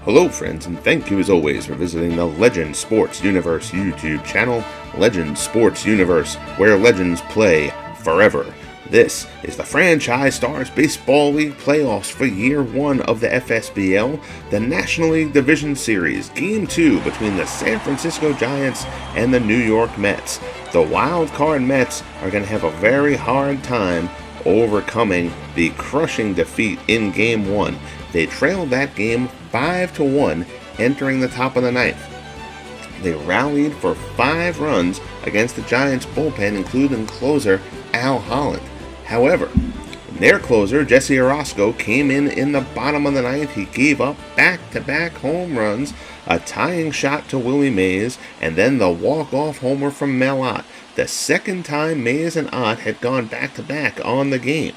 Hello friends, and thank you as always for visiting the Legend Sports Universe YouTube channel, Legend Sports Universe, where legends play forever. This is the Franchise Stars Baseball League playoffs for Year 1 of the FSBL, the National League Division Series, Game 2 between the San Francisco Giants and the New York Mets. The wild card Mets are going to have a very hard time overcoming the crushing defeat in Game 1. They trailed that game 5-1 entering the top of the ninth. They rallied for 5 runs against the Giants' bullpen, including closer Al Holland. However, their closer, Jesse Orosco, came in the bottom of the ninth. He gave up back-to-back home runs, a tying shot to Willie Mays, and then the walk-off homer from Mel Ott, the second time Mays and Ott had gone back-to-back on the game.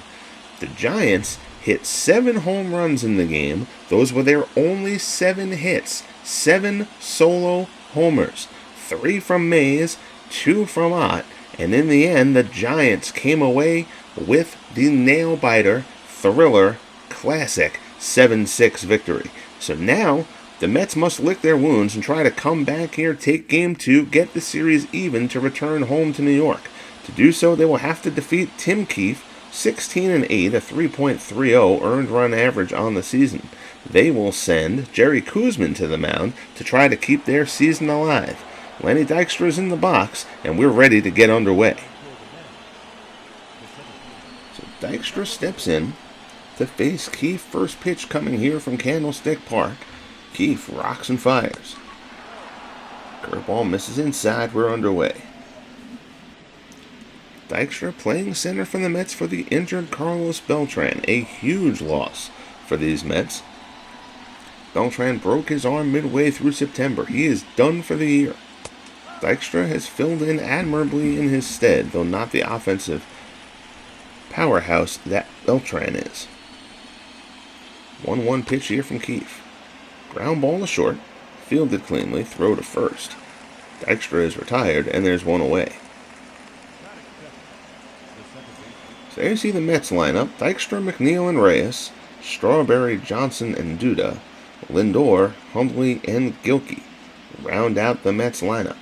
The Giants hit 7 home runs in the game. Those were their only 7 hits, 7 solo homers, 3 from Mays, 2 from Ott, and in the end, the Giants came away with the nail-biter, thriller, classic 7-6 victory. So now, the Mets must lick their wounds and try to come back here, take Game 2, get the series even to return home to New York. To do so, they will have to defeat Tim Keefe, 16-8, a 3.30 earned run average on the season. They will send Jerry Koosman to the mound to try to keep their season alive. Lenny Dykstra is in the box, and we're ready to get underway. So Dykstra steps in to face Keefe. First pitch coming here from Candlestick Park. Keefe rocks and fires. Curveball misses inside. We're underway. Dykstra playing center for the Mets for the injured Carlos Beltran. A huge loss for these Mets. Beltran broke his arm midway through September. He is done for the year. Dykstra has filled in admirably in his stead, though not the offensive powerhouse that Beltran is. 1-1 pitch here from Keefe. Ground ball to short. Fielded cleanly. Throw to first. Dykstra is retired, and there's one away. So there you see the Mets lineup. Dykstra, McNeil, and Reyes. Strawberry, Johnson, and Duda. Lindor, Hundley, and Gilkey round out the Mets lineup.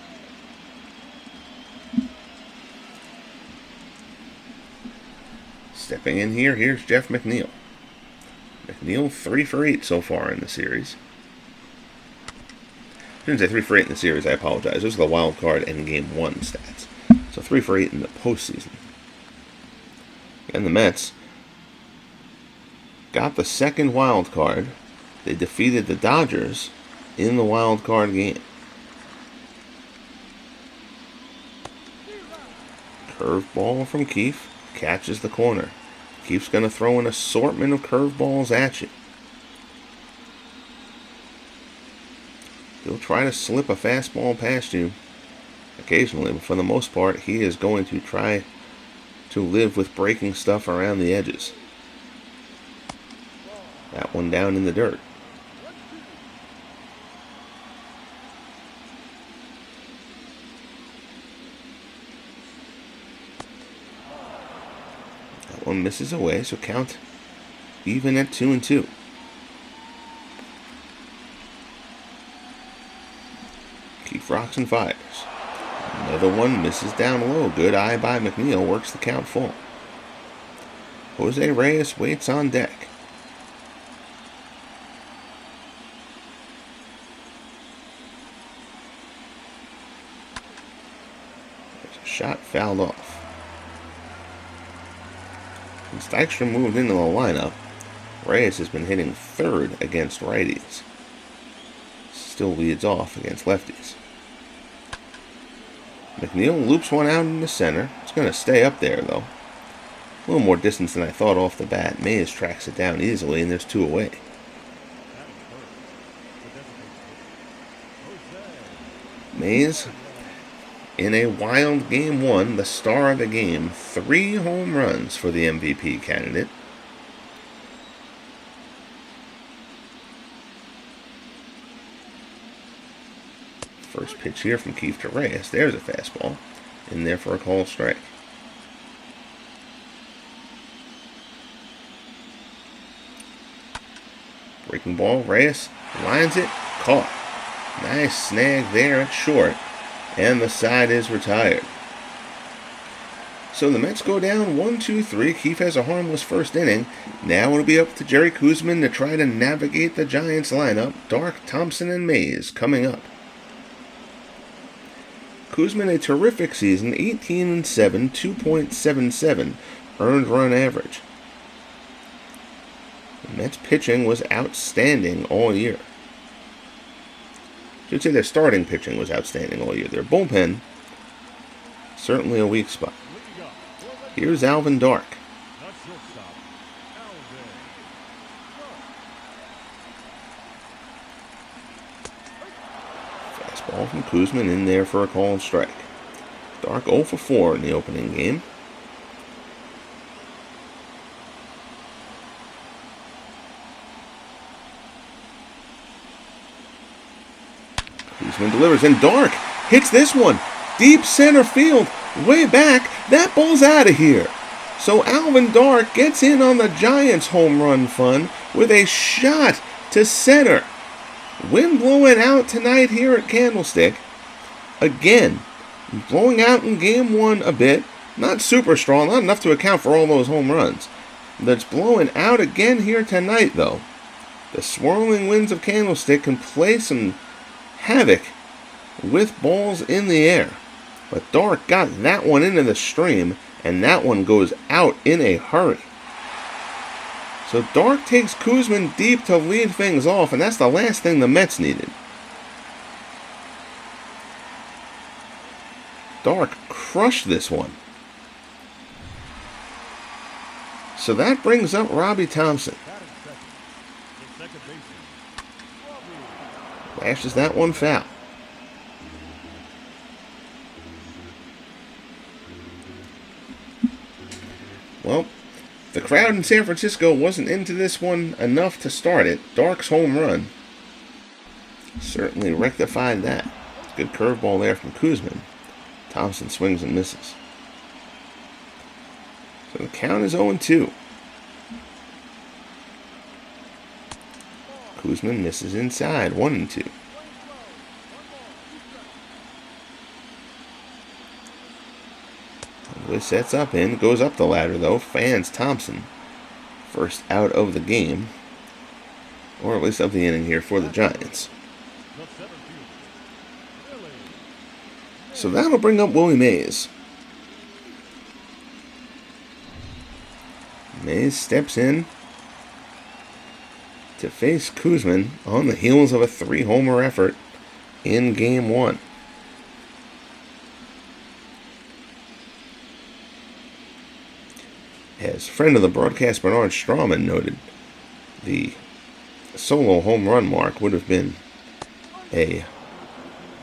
Stepping in here, here's Jeff McNeil. McNeil 3 for 8 so far in the series. I shouldn't say 3 for 8 in the series, I apologize. Those are the wild card and Game 1 stats. So 3 for 8 in the postseason. And the Mets got the second wild card. They defeated the Dodgers in the wild card game. Curveball from Keefe. Catches the corner. Keefe's going to throw an assortment of curveballs at you. He'll try to slip a fastball past you occasionally, but for the most part, he is going to try to live with breaking stuff around the edges. That one down in the dirt. That one misses away, so count even at 2-2. Keefe rocks and fires. Another one misses down low. Good eye by McNeil. Works the count full. Jose Reyes waits on deck. There's a shot fouled off. Since Dykstra moved into the lineup, Reyes has been hitting third against righties. Still leads off against lefties. McNeil loops one out in the center. It's going to stay up there, though. A little more distance than I thought off the bat. Mays tracks it down easily, and there's 2 away. Mays, in a wild Game 1, the star of the game, 3 home runs for the MVP candidate. First pitch here from Keefe to Reyes. There's a fastball. In there for a called strike. Breaking ball, Reyes lines it, caught. Nice snag there at short, and the side is retired. So the Mets go down 1-2-3. Keefe has a harmless first inning. Now it'll be up to Jerry Koosman to try to navigate the Giants lineup. Dark, Thompson, and Mays coming up. Koosman, a terrific season, 18-7, 2.77 earned run average. The Mets pitching was outstanding all year. I should say their starting pitching was outstanding all year. Their bullpen, certainly a weak spot. Here's Alvin Dark. Fastball from Koosman in there for a called strike. Dark 0 for 4 in the opening game. Koosman delivers, and Dark hits this one. Deep center field, way back. That ball's out of here. So Alvin Dark gets in on the Giants' home run fun with a shot to center. Wind blowing out tonight here at Candlestick. Again, blowing out in game 1 a bit. Not super strong, not enough to account for all those home runs. That's blowing out again here tonight, though. The swirling winds of Candlestick can play some havoc with balls in the air. But Dark got that one into the stream, and that one goes out in a hurry. So Dark takes Koosman deep to lead things off, and that's the last thing the Mets needed. Dark crushed this one. So that brings up Robbie Thompson. Lashes that one foul. Well, the crowd in San Francisco wasn't into this one enough to start it. Dark's home run certainly rectified that. Good curveball there from Koosman. Thompson swings and misses. So the count is 0-2. Koosman misses inside, 1-2. Willie sets up in, goes up the ladder though, fans Thompson. First out of the game, or at least of the inning here for the Giants. So that'll bring up Willie Mays. Mays steps in to face Koosman on the heels of a 3-homer effort in Game 1. As friend of the broadcast Bernard Strawman noted, the solo home run mark would have been a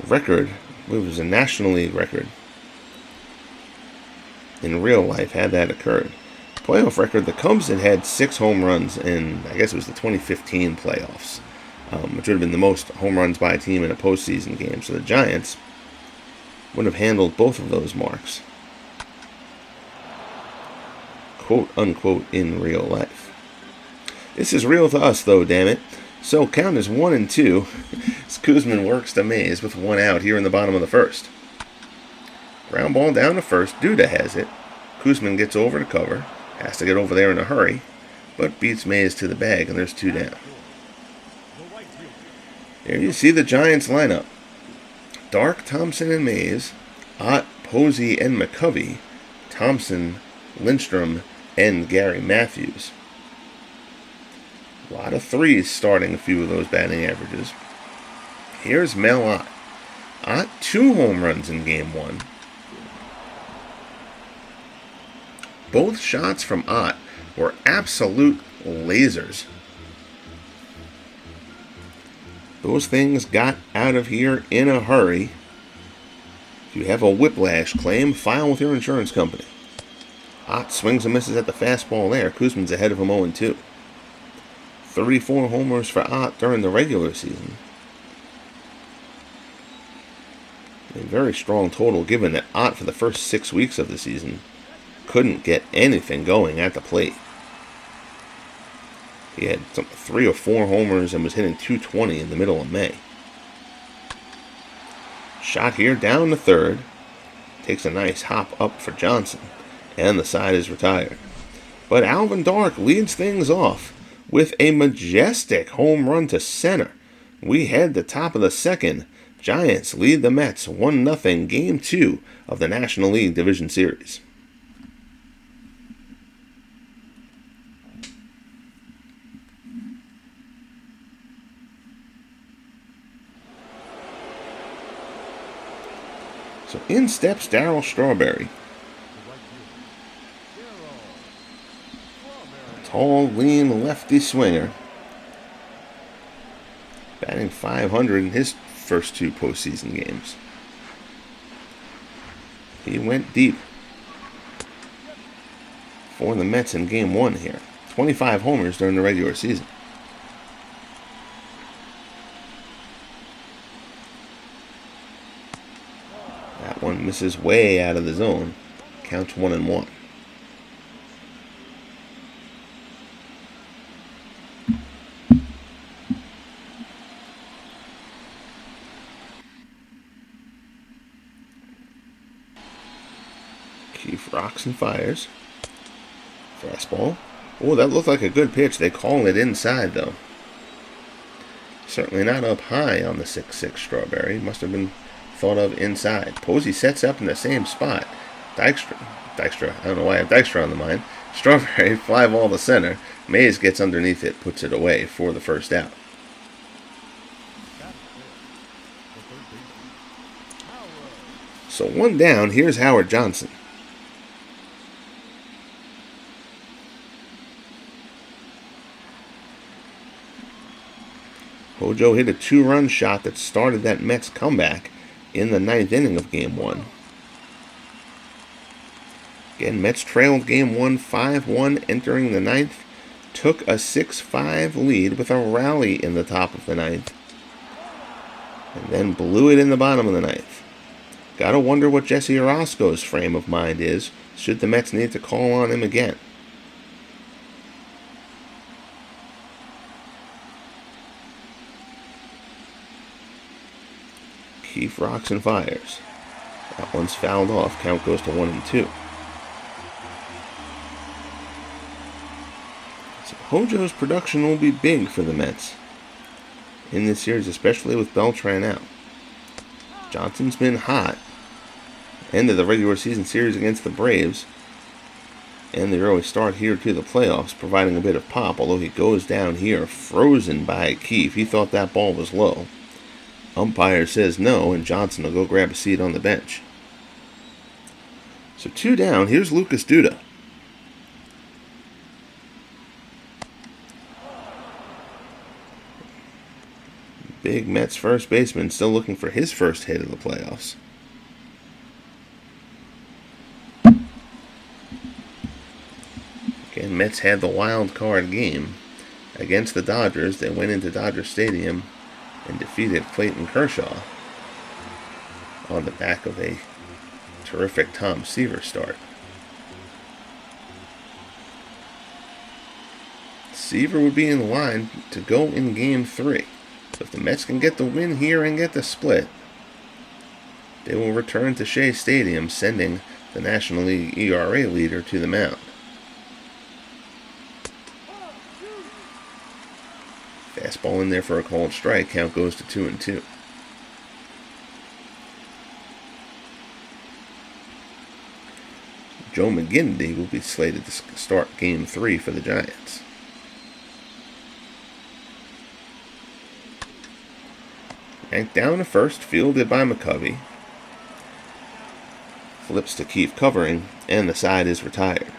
record. It was a National League record in real life had that occurred. Playoff record, the Cubs had 6 home runs in, I guess it was the 2015 playoffs, which would have been the most home runs by a team in a postseason game. So the Giants would have handled both of those marks, quote unquote, in real life. This is real to us, though, damn it. So count is 1-2 as Koosman works to Mays with 1 out here in the bottom of the first. Ground ball down to first. Duda has it. Koosman gets over to cover. Has to get over there in a hurry, but beats Mays to the bag, and there's 2 down. There you see the Giants lineup. Dark, Thompson, and Mays. Ott, Posey, and McCovey. Thompson, Lindstrom, and Gary Matthews. A lot of 3s starting a few of those batting averages. Here's Mel Ott. Ott, 2 home runs in Game 1. Both shots from Ott were absolute lasers. Those things got out of here in a hurry. If you have a whiplash claim, file with your insurance company. Ott swings and misses at the fastball there. Koosman's ahead of him 0-2. 34 homers for Ott during the regular season. A very strong total given that Ott for the first 6 weeks of the season couldn't get anything going at the plate. He had 3 or 4 homers and was hitting .220 in the middle of May. Shot here down the third. Takes a nice hop up for Johnson, and the side is retired. But Alvin Dark leads things off with a majestic home run to center. We head the top of the second. Giants lead the Mets 1-0, Game 2 of the National League Division Series. So in steps Darryl Strawberry. A tall, lean lefty swinger. Batting .500 in his first 2 postseason games. He went deep for the Mets in Game 1 here. 25 homers during the regular season. That one misses way out of the zone. Counts 1-1. Keefe rocks and fires. Fastball. Oh, that looked like a good pitch. They call it inside, though. Certainly not up high on the 6-6 Strawberry. Must have been thought of inside. Posey sets up in the same spot. Dykstra, I don't know why I have Dykstra on the mind. Strawberry, fly ball to center. Mays gets underneath it, puts it away for the first out. So 1 down, here's Howard Johnson. Hojo hit a 2-run shot that started that Mets comeback in the 9th inning of Game 1. Again, Mets trailed Game 1 5-1 entering the 9th. Took a 6-5 lead with a rally in the top of the 9th. And then blew it in the bottom of the 9th. Gotta wonder what Jesse Orozco's frame of mind is, should the Mets need to call on him again. Keefe rocks and fires. That one's fouled off. Count goes to 1-2. So Hojo's production will be big for the Mets in this series, especially with Beltran out. Johnson's been hot. End of the regular season series against the Braves. And the early start here to the playoffs, providing a bit of pop, although he goes down here frozen by Keefe. He thought that ball was low. Umpire says no, and Johnson will go grab a seat on the bench. So 2 down, here's Lucas Duda. Big Mets first baseman still looking for his first hit of the playoffs. Again, Mets had the wild card game against the Dodgers. They went into Dodger Stadium and defeated Clayton Kershaw on the back of a terrific Tom Seaver start. Seaver would be in line to go in Game 3. So if the Mets can get the win here and get the split, they will return to Shea Stadium, sending the National League ERA leader to the mound. Fastball in there for a called strike. Count goes to 2-2. Joe McGinnity will be slated to start Game 3 for the Giants. Yanked down to first, fielded by McCovey. Flips to Keefe covering, and the side is retired.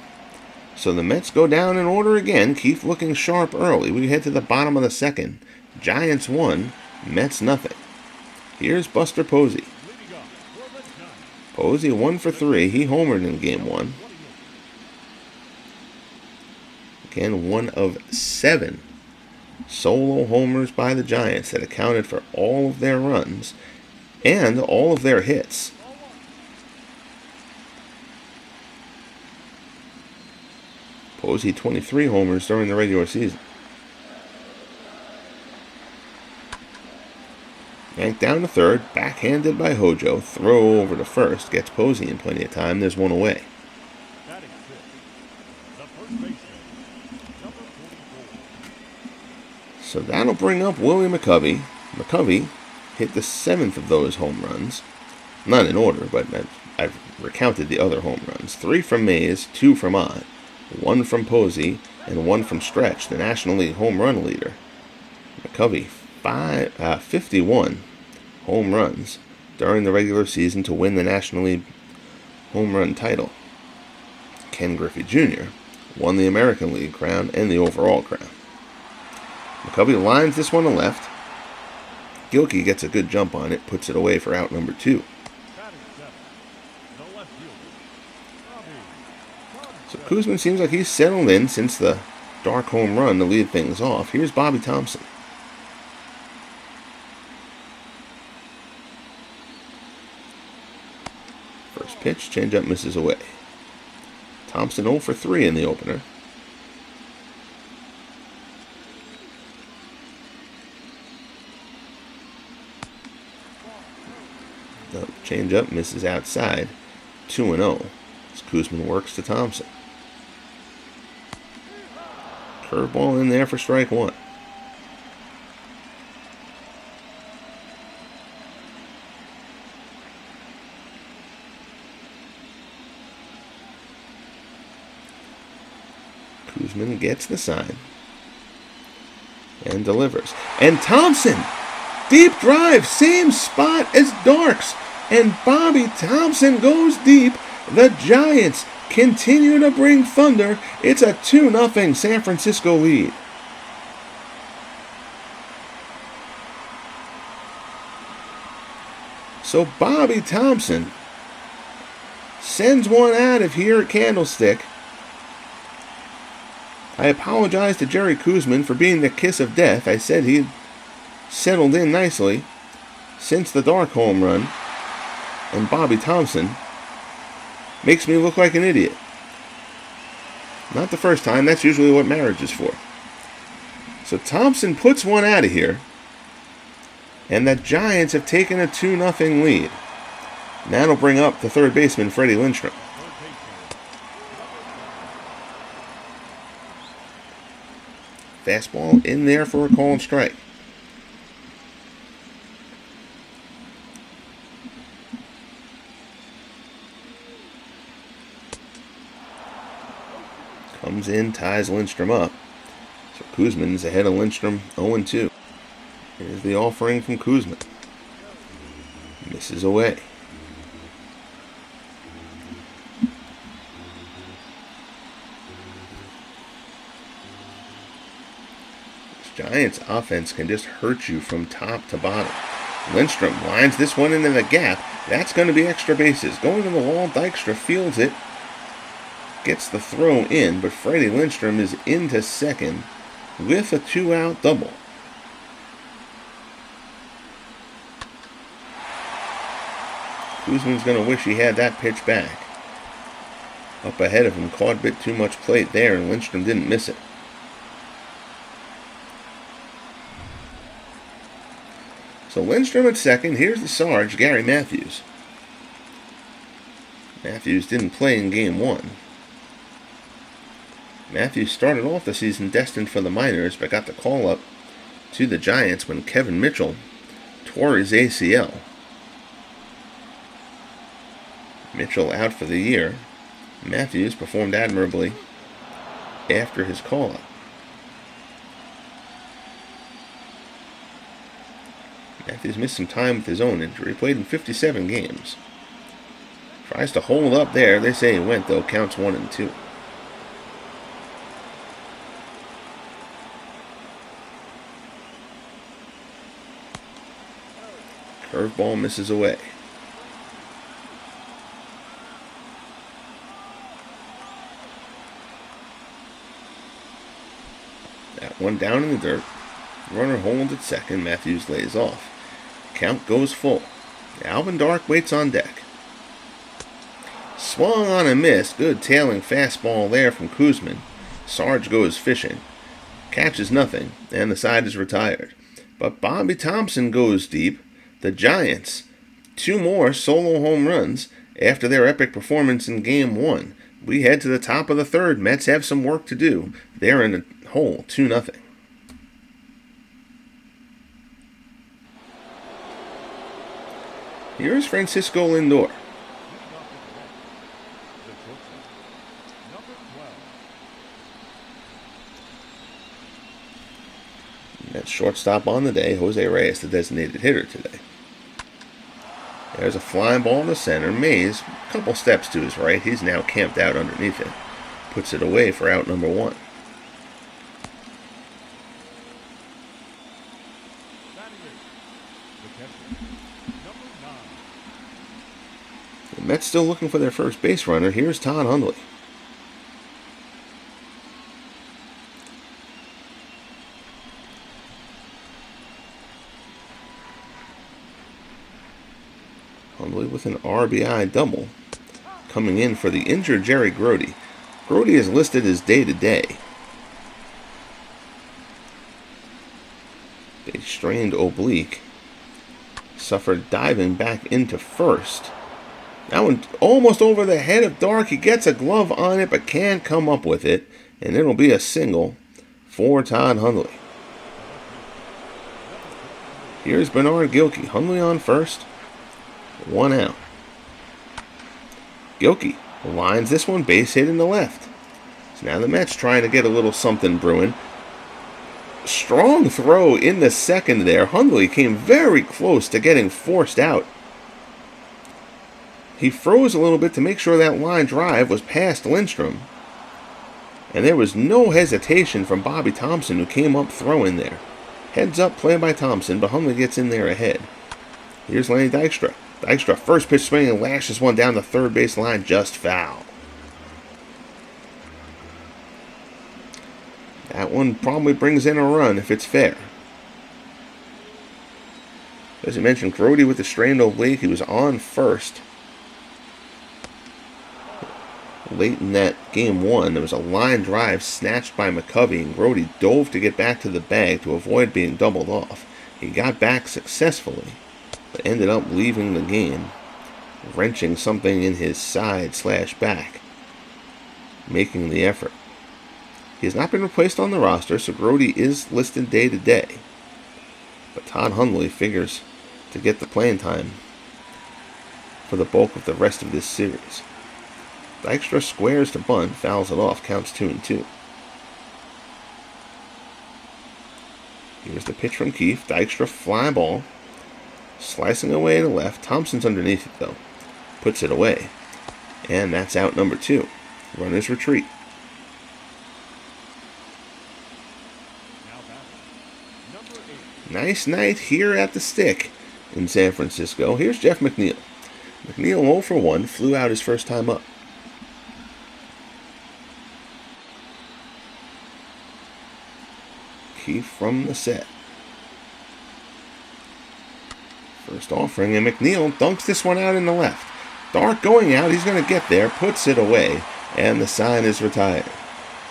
So the Mets go down in order again. Keefe looking sharp early. We head to the bottom of the second. Giants 1, Mets nothing. Here's Buster Posey. Posey 1 for 3. He homered in Game 1. Again, 1 of 7 solo homers by the Giants that accounted for all of their runs and all of their hits. Posey 23 homers during the regular season. Yanked down to third, backhanded by Hojo. Throw over to first, gets Posey in plenty of time. There's one away. So that'll bring up Willie McCovey. McCovey hit the 7th of those home runs. Not in order, but I've recounted the other home runs. 3 from Mays, 2 from Ott, 1 from Posey, and 1 from Stretch, the National League home run leader. McCovey, 51 home runs during the regular season to win the National League home run title. Ken Griffey Jr. won the American League crown and the overall crown. McCovey lines this one to left. Gilkey gets a good jump on it, puts it away for out number 2. So Koosman seems like he's settled in since the dark home run to lead things off. Here's Bobby Thompson. First pitch, changeup misses away. Thompson 0 for 3 in the opener. The changeup misses outside. 2-0 as Koosman works to Thompson. Curveball in there for strike 1. Koosman gets the sign and delivers. And Thompson, deep drive, same spot as Darks. And Bobby Thompson goes deep. The Giants continue to bring thunder. It's a 2-0 San Francisco lead. So Bobby Thompson sends one out of here at Candlestick. I apologize to Jerry Koosman for being the kiss of death. I said he'd settled in nicely since the dark home run. And Bobby Thompson makes me look like an idiot. Not the first time. That's usually what marriage is for. So Thompson puts one out of here. And the Giants have taken a 2-0 lead. And that'll bring up the third baseman, Freddie Lindstrom. Fastball in there for a called strike. Comes in, ties Lindstrom up. So Koosman's ahead of Lindstrom 0-2. Here's the offering from Koosman. Misses away. This Giants offense can just hurt you from top to bottom. Lindstrom lines this one into the gap. That's going to be extra bases. Going to the wall, Dykstra fields it. Gets the throw in, but Freddie Lindstrom is into second with a 2-out double. Koosman's going to wish he had that pitch back. Up ahead of him, caught a bit too much plate there, and Lindstrom didn't miss it. So Lindstrom at second. Here's the Sarge, Gary Matthews. Matthews didn't play in Game 1. Matthews started off the season destined for the minors, but got the call-up to the Giants when Kevin Mitchell tore his ACL. Mitchell out for the year. Matthews performed admirably after his call-up. Matthews missed some time with his own injury. Played in 57 games. Tries to hold up there. They say he went, though. Counts 1-2. Curveball misses away. That one down in the dirt. Runner holds at second. Matthews lays off. Count goes full. Alvin Dark waits on deck. Swung on a miss. Good tailing fastball there from Koosman. Sarge goes fishing. Catches nothing, and the side is retired. But Bobby Thompson goes deep. the Giants 2 more solo home runs after their epic performance in Game 1. We head to the top of the third. Mets have some work to do. They're in the hole 2-0. Here's Francisco Lindor. That's shortstop on the day. Jose Reyes, the designated hitter today. There's a flying ball to center. Mays, a couple steps to his right. He's now camped out underneath it. Puts it away for out number 1. The Mets still looking for their first base runner. Here's Todd Hundley. Hundley with an RBI double. Coming in for the injured Jerry Grody. Grody is listed as day-to-day. A strained oblique. Suffered diving back into first. That one almost over the head of Dark. He gets a glove on it but can't come up with it. And it'll be a single for Todd Hundley. Here's Bernard Gilkey. Hundley on first. 1 out. Gilkey lines this one, base hit in the left. So now the Mets trying to get a little something brewing. Strong throw in the second there. Hundley came very close to getting forced out. He froze a little bit to make sure that line drive was past Lindstrom. And there was no hesitation from Bobby Thompson, who came up throwing there. Heads up play by Thompson, but Hundley gets in there ahead. Here's Lenny Dykstra. Dykstra, first pitch swing, and lashes one down the third base line, just foul. That one probably brings in a run if it's fair. As I mentioned, Grody with the strained oblique. He was on first. Late in that Game 1, there was a line drive snatched by McCovey, and Grody dove to get back to the bag to avoid being doubled off. He got back successfully, but ended up leaving the game, wrenching something in his side/back, making the effort. He has not been replaced on the roster, so Grody is listed day-to-day. But Todd Hundley figures to get the playing time for the bulk of the rest of this series. Dykstra squares to bunt, fouls it off, counts 2-2. Here's the pitch from Keefe. Dykstra fly ball. Slicing away to left. Thompson's underneath it, though. Puts it away. And that's out number 2. Runners retreat. Nice night here at the stick in San Francisco. Here's Jeff McNeil. McNeil 0 for 1. Flew out his first time up. Keefe from the set. First offering, and McNeil dunks this one out in the left. Dark going out, he's going to get there, puts it away, and the sign is retired.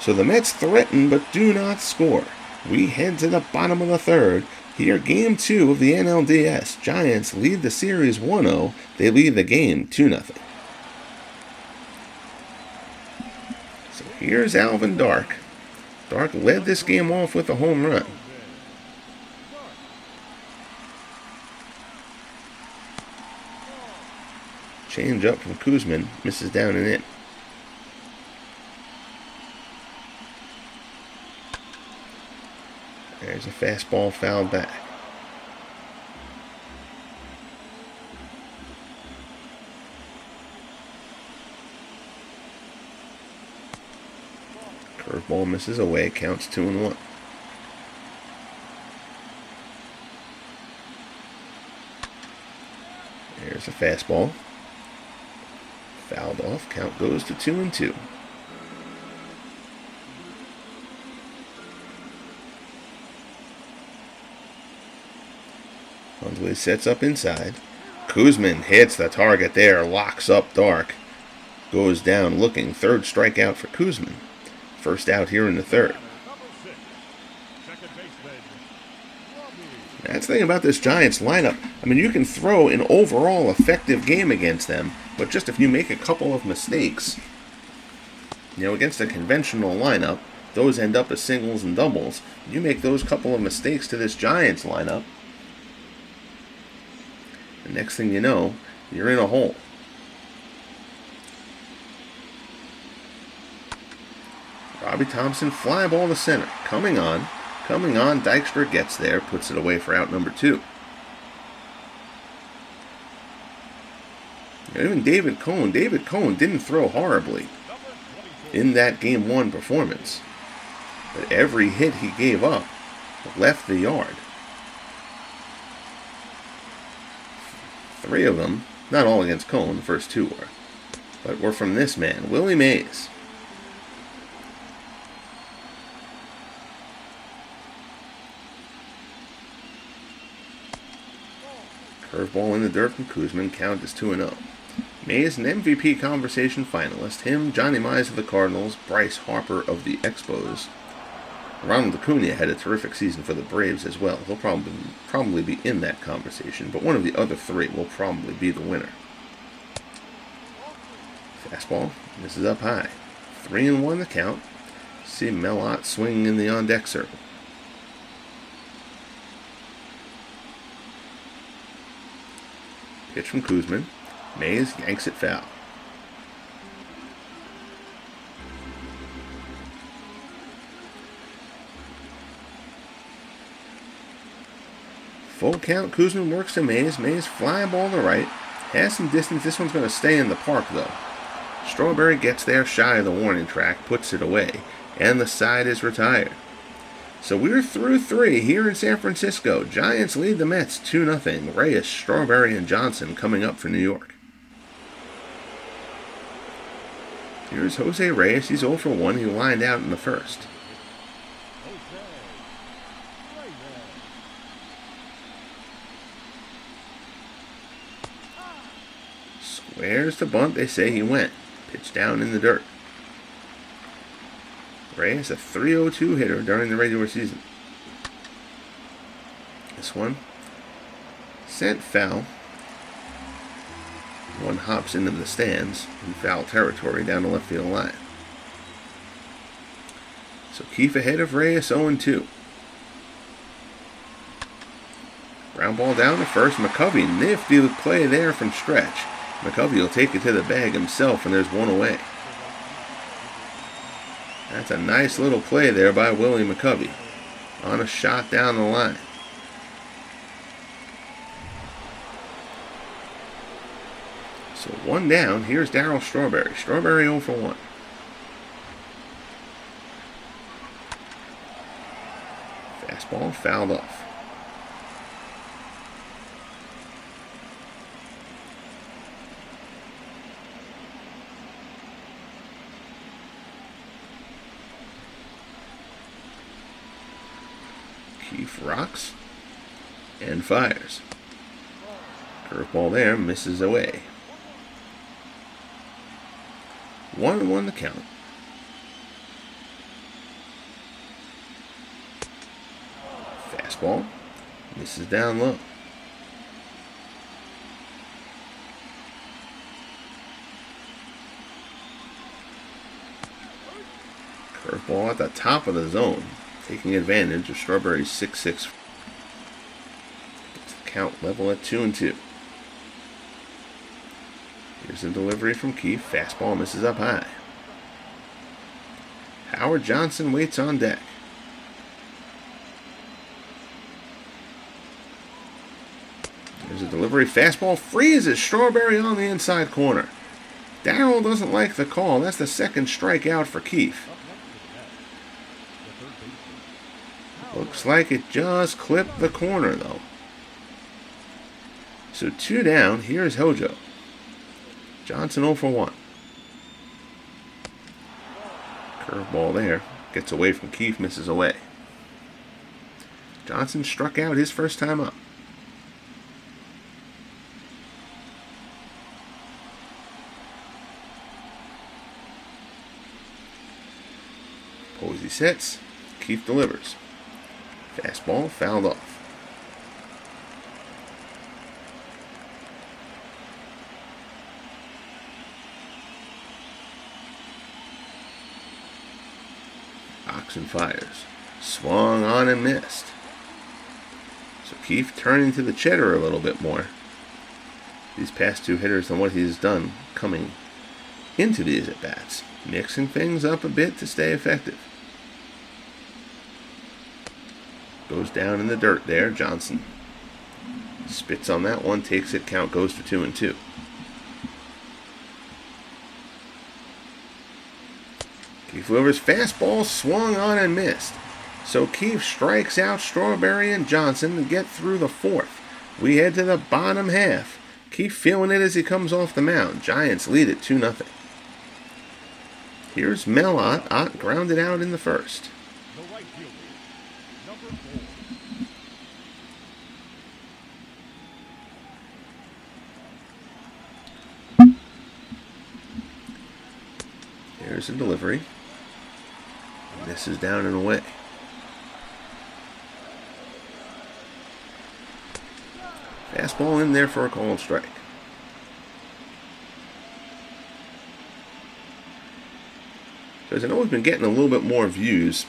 So the Mets threaten but do not score. We head to the bottom of the third. Here, Game 2 of the NLDS. Giants lead the series 1-0. They lead the game 2-0. So here's Alvin Dark. Dark led this game off with a home run. Change up from Koosman, misses down and in. There's a fastball fouled back. Curveball misses away, counts 2-1. There's a fastball. Fouled off, count goes to 2-2. Hundley sets up inside. Koosman hits the target there, locks up Dark. Goes down looking, third strikeout for Koosman. First out here in the third. That That's the thing about this Giants lineup. I mean, you can throw an overall effective game against them, but just if you make a couple of mistakes, against a conventional lineup, those end up as singles and doubles. You make those couple of mistakes to this Giants lineup, the next thing you know, you're in a hole. Robbie Thompson, fly ball to center. Coming on. Dykstra gets there, puts it away for out number 2. Even David Cohn didn't throw horribly in that Game 1 performance. But every hit he gave up left the yard. 3 of them, not all against Cohn, the first 2 were, but were from this man, Willie Mays. Curveball in the dirt from Koosman, count is 2-0. Mays, an MVP conversation finalist. Him, Johnny Mize of the Cardinals, Bryce Harper of the Expos. Ronald Acuna had a terrific season for the Braves as well. He'll probably be in that conversation, but one of the other 3 will probably be the winner. Fastball, misses up high. 3-1 the count. See Melott swinging in the on-deck circle. Pitch from Koosman. Mays yanks it foul. Full count, Koosman works to Mays. Mays fly ball to right. Has some distance. This one's going to stay in the park, though. Strawberry gets there shy of the warning track, puts it away, and the side is retired. So we're through 3 here in San Francisco. Giants lead the Mets 2-0. Reyes, Strawberry, and Johnson coming up for New York. Here's Jose Reyes. He's 0 for 1. He lined out in the first. Squares the bunt. They say he went. Pitch down in the dirt. Reyes, a .302 hitter during the regular season. This one sent foul. One hops into the stands in foul territory down the left field line. So Keefe ahead of Reyes, 0-2. Ground ball down to first. McCovey, nifty play there from stretch. McCovey will take it to the bag himself, and there's 1 away. That's a nice little play there by Willie McCovey on a shot down the line. So 1 down. Here's Darryl Strawberry. Strawberry 0 for 1. Fastball fouled off. Keefe rocks and fires. Curveball there, misses away. 1-1 the count. Fastball misses down low. Curveball at the top of the zone, taking advantage of Strawberry's 6-6. Gets the count level at 2-2. Here's a delivery from Keefe. Fastball misses up high. Howard Johnson waits on deck. There's a delivery. Fastball freezes Strawberry on the inside corner. Darryl doesn't like the call. That's the second strikeout for Keefe. Looks like it just clipped the corner, though. So 2 down. Here's Hojo. Johnson 0 for 1. Curveball there. Gets away from Keefe, misses away. Johnson struck out his first time up. Posey sets. Keefe delivers. Fastball fouled off. Looks and fires. Swung on and missed. So Keefe turning to the cheddar a little bit more. These past two hitters and what he's done coming into these at-bats. Mixing things up a bit to stay effective. Goes down in the dirt there. Johnson spits on that one, takes it, count goes to 2-2. Keefe Wilver's fastball swung on and missed. So Keefe strikes out Strawberry and Johnson to get through the fourth. We head to the bottom half. Keefe feeling it as he comes off the mound. Giants lead it 2-0. Here's Mel Ott. Ott grounded out in the first. Here's a delivery. And this is down and away. Fastball in there for a called strike. So as I know we've been getting a little bit more views.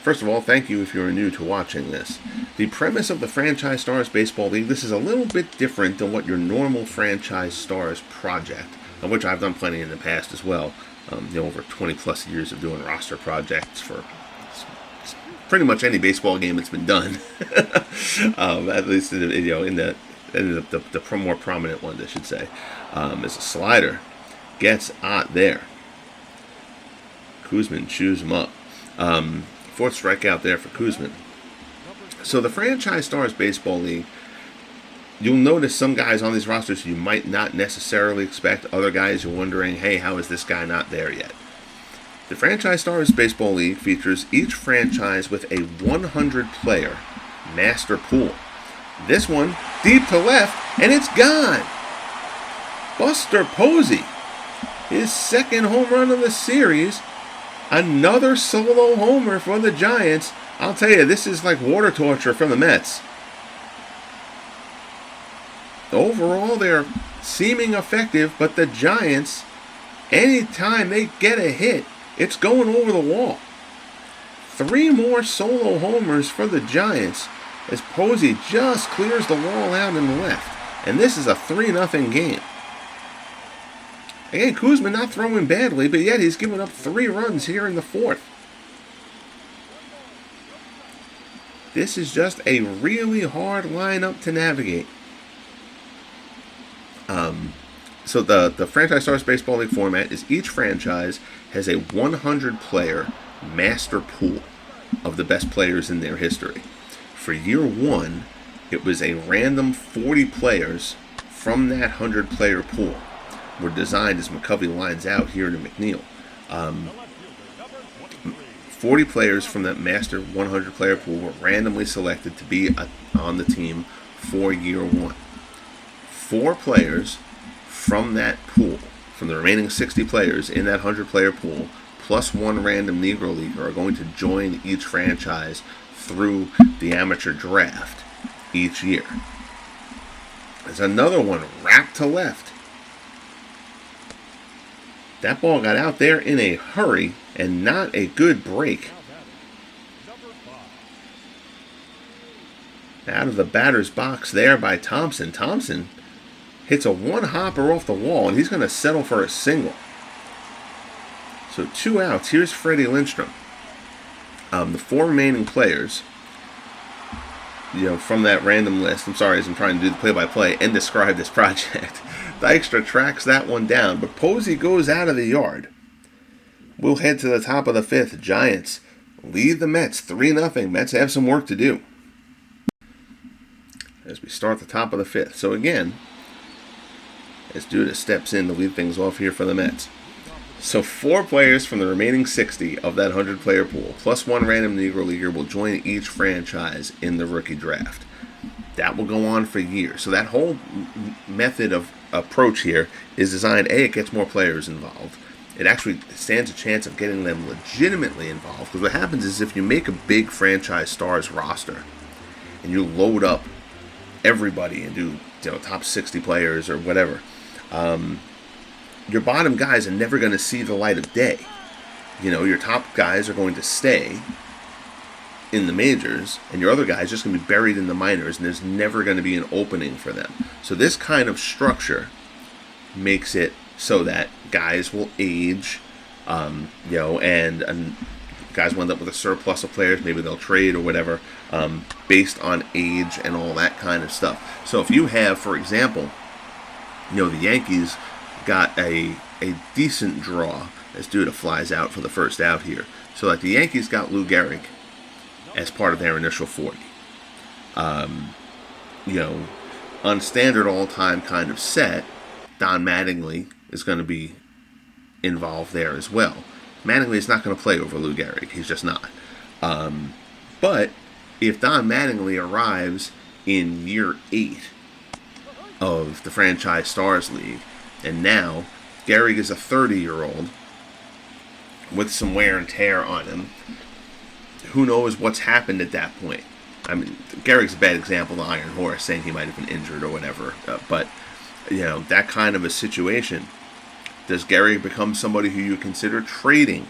First of all, thank you if you're new to watching this. The premise of the Franchise Stars Baseball League, this is a little bit different than what your normal Franchise Stars project, of which I've done plenty in the past as well. Over 20 plus years of doing roster projects for pretty much any baseball game that's been done. At least in the more prominent ones, I should say. Is a slider. Gets Ott there. Koosman chews him up. Fourth strikeout there for Koosman. So the Franchise Stars Baseball League, you'll notice some guys on these rosters you might not necessarily expect. Other guys you're wondering, hey, how is this guy not there yet? The Franchise Stars Baseball League features each franchise with a 100-player master pool. This one, deep to left, and it's gone. Buster Posey, his second home run of the series. Another solo homer for the Giants. I'll tell you, this is like water torture from the Mets. Overall, they're seeming effective, but the Giants, anytime they get a hit, it's going over the wall. 3 more solo homers for the Giants as Posey just clears the wall out in the left. And this is a 3-0 game. Again, Koosman not throwing badly, but yet he's given up 3 runs here in the fourth. This is just a really hard lineup to navigate. So the Franchise Stars Baseball League format is each franchise has a 100-player master pool of the best players in their history. For year 1, it was a random 40 players from that 100-player pool were designed as McCovey lines out here to McNeil. 40 players from that master 100-player pool were randomly selected to be on the team for year 1. 4 players from that pool, from the remaining 60 players in that 100-player pool, plus 1 random Negro Leaguer are going to join each franchise through the amateur draft each year. There's another one wrapped to left. That ball got out there in a hurry and not a good break. Out of the batter's box there by Thompson. Thompson hits a 1-hopper off the wall, and he's going to settle for a single. So 2 outs. Here's Freddie Lindstrom. The 4 remaining players, from that random list. I'm sorry, as I'm trying to do the play-by-play and describe this project. Dykstra tracks that one down, but Posey goes out of the yard. We'll head to the top of the 5th. Giants lead the Mets 3-0. Mets have some work to do as we start the top of the 5th. So again, as Duda steps in to lead things off here for the Mets. So 4 players from the remaining 60 of that 100-player pool, plus 1 random Negro Leaguer, will join each franchise in the rookie draft. That will go on for years. So that whole method of approach here is designed, it gets more players involved. It actually stands a chance of getting them legitimately involved. Because what happens is if you make a big Franchise Stars roster and you load up everybody and do top 60 players or whatever, your bottom guys are never going to see the light of day. Your top guys are going to stay in the majors, and your other guys just going to be buried in the minors, and there's never going to be an opening for them. So this kind of structure makes it so that guys will age, and guys will end up with a surplus of players. Maybe they'll trade or whatever, based on age and all that kind of stuff. So if you have, for example, the Yankees got a decent draw as Duda flies out for the first out here. So like the Yankees got Lou Gehrig as part of their initial 40. On standard all-time kind of set, Don Mattingly is going to be involved there as well. Mattingly is not going to play over Lou Gehrig. He's just not. But if Don Mattingly arrives in year 8 of the Franchise Stars League, and now Gehrig is a 30-year-old with some wear and tear on him, who knows what's happened at that point. I mean, Gehrig's a bad example, the Iron Horse, saying he might have been injured or whatever. But that kind of a situation, does Gehrig become somebody who you consider trading,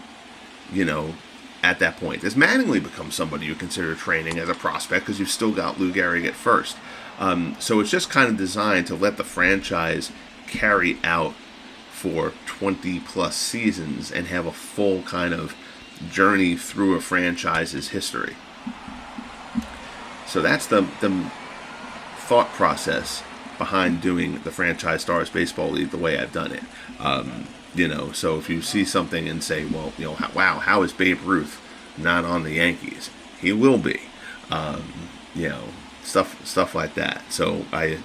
at that point? Does Mattingly become somebody you consider trading as a prospect because you've still got Lou Gehrig at first? So it's just kind of designed to let the franchise carry out for 20-plus seasons and have a full kind of journey through a franchise's history. So that's the thought process behind doing the Franchise Stars Baseball League the way I've done it. So if you see something and say, well, wow, how is Babe Ruth not on the Yankees? He will be. Stuff like that. So I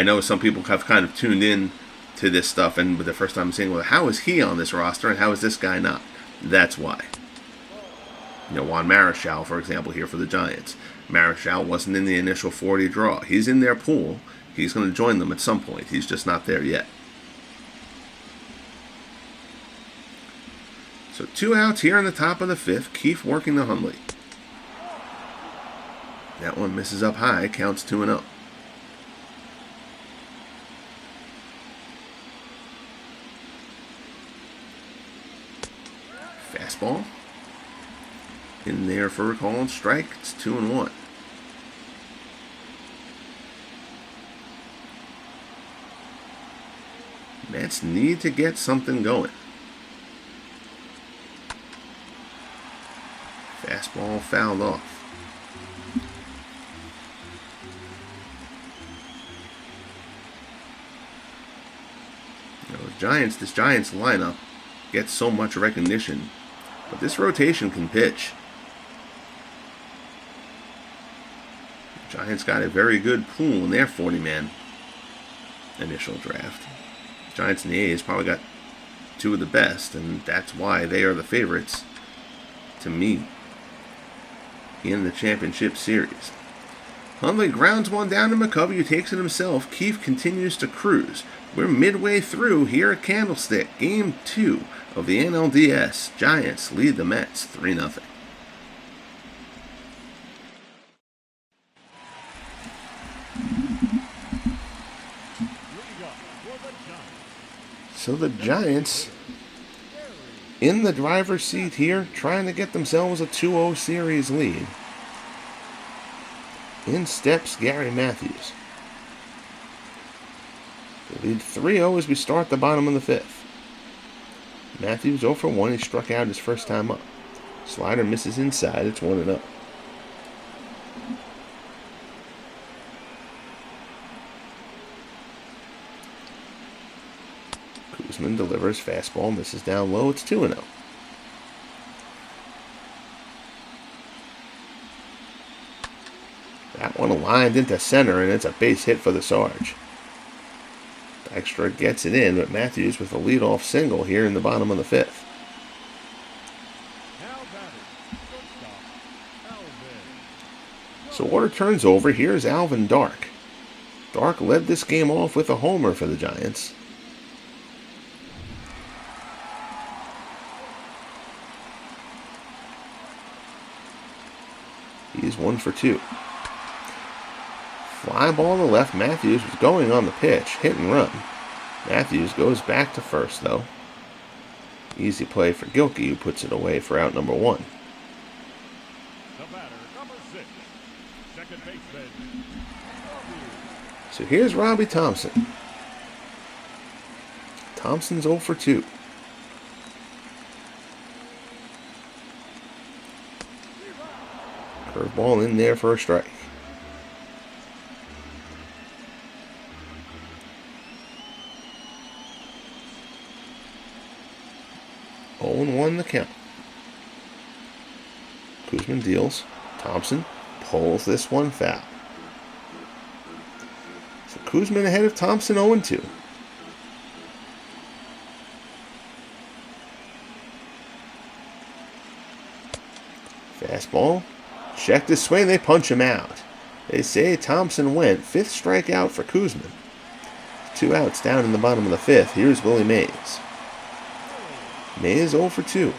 know some people have kind of tuned in to this stuff, and the first time saying, well, how is he on this roster and how is this guy not? That's why. Juan Marichal, for example, here for the Giants. Marichal wasn't in the initial 40 draw. He's in their pool. He's going to join them at some point. He's just not there yet. So 2 outs here in the top of the 5th. Keefe working the Hundley. That one misses up high. Counts 2-0. Fastball. In there for a call and strike. It's 2-1. Mets need to get something going. Fastball fouled off. This Giants lineup gets so much recognition, but this rotation can pitch. The Giants got a very good pool in their 40-man initial draft. The Giants and the A's probably got 2 of the best, and that's why they are the favorites, to me, in the championship series. Hundley grounds one down to McCovey, who takes it himself. Keefe continues to cruise. We're midway through here at Candlestick. Game 2 of the NLDS. Giants lead the Mets 3-0. So the Giants in the driver's seat here, trying to get themselves a 2-0 series lead. In steps Gary Matthews. They lead 3-0 as we start the bottom of the 5th. Matthews 0 for 1. He struck out his first time up. Slider misses inside. It's 1-0. Koosman delivers. Fastball misses down low. It's 2-0. That one lined into center, and it's a base hit for the Sarge. Dykstra gets it in, but Matthews with a leadoff single here in the bottom of the 5th. So order turns over. Here's Alvin Dark. Dark led this game off with a homer for the Giants. He's 1 for 2. Fly ball to left. Matthews was going on the pitch. Hit and run. Matthews goes back to first, though. Easy play for Gilkey, who puts it away for out number 1. The batter, number 6, second baseman. So here's Robbie Thompson. Thompson's 0 for 2. Curveball in there for a strike. Oh and 1 the count. Koosman deals. Thompson pulls this one foul. So Koosman ahead of Thompson 0 and 2. Fastball. Check this swing. They punch him out. They say Thompson went. 5th strikeout for Koosman. 2 outs down in the bottom of the 5th. Here's Willie Mays. Mays 0 for 2.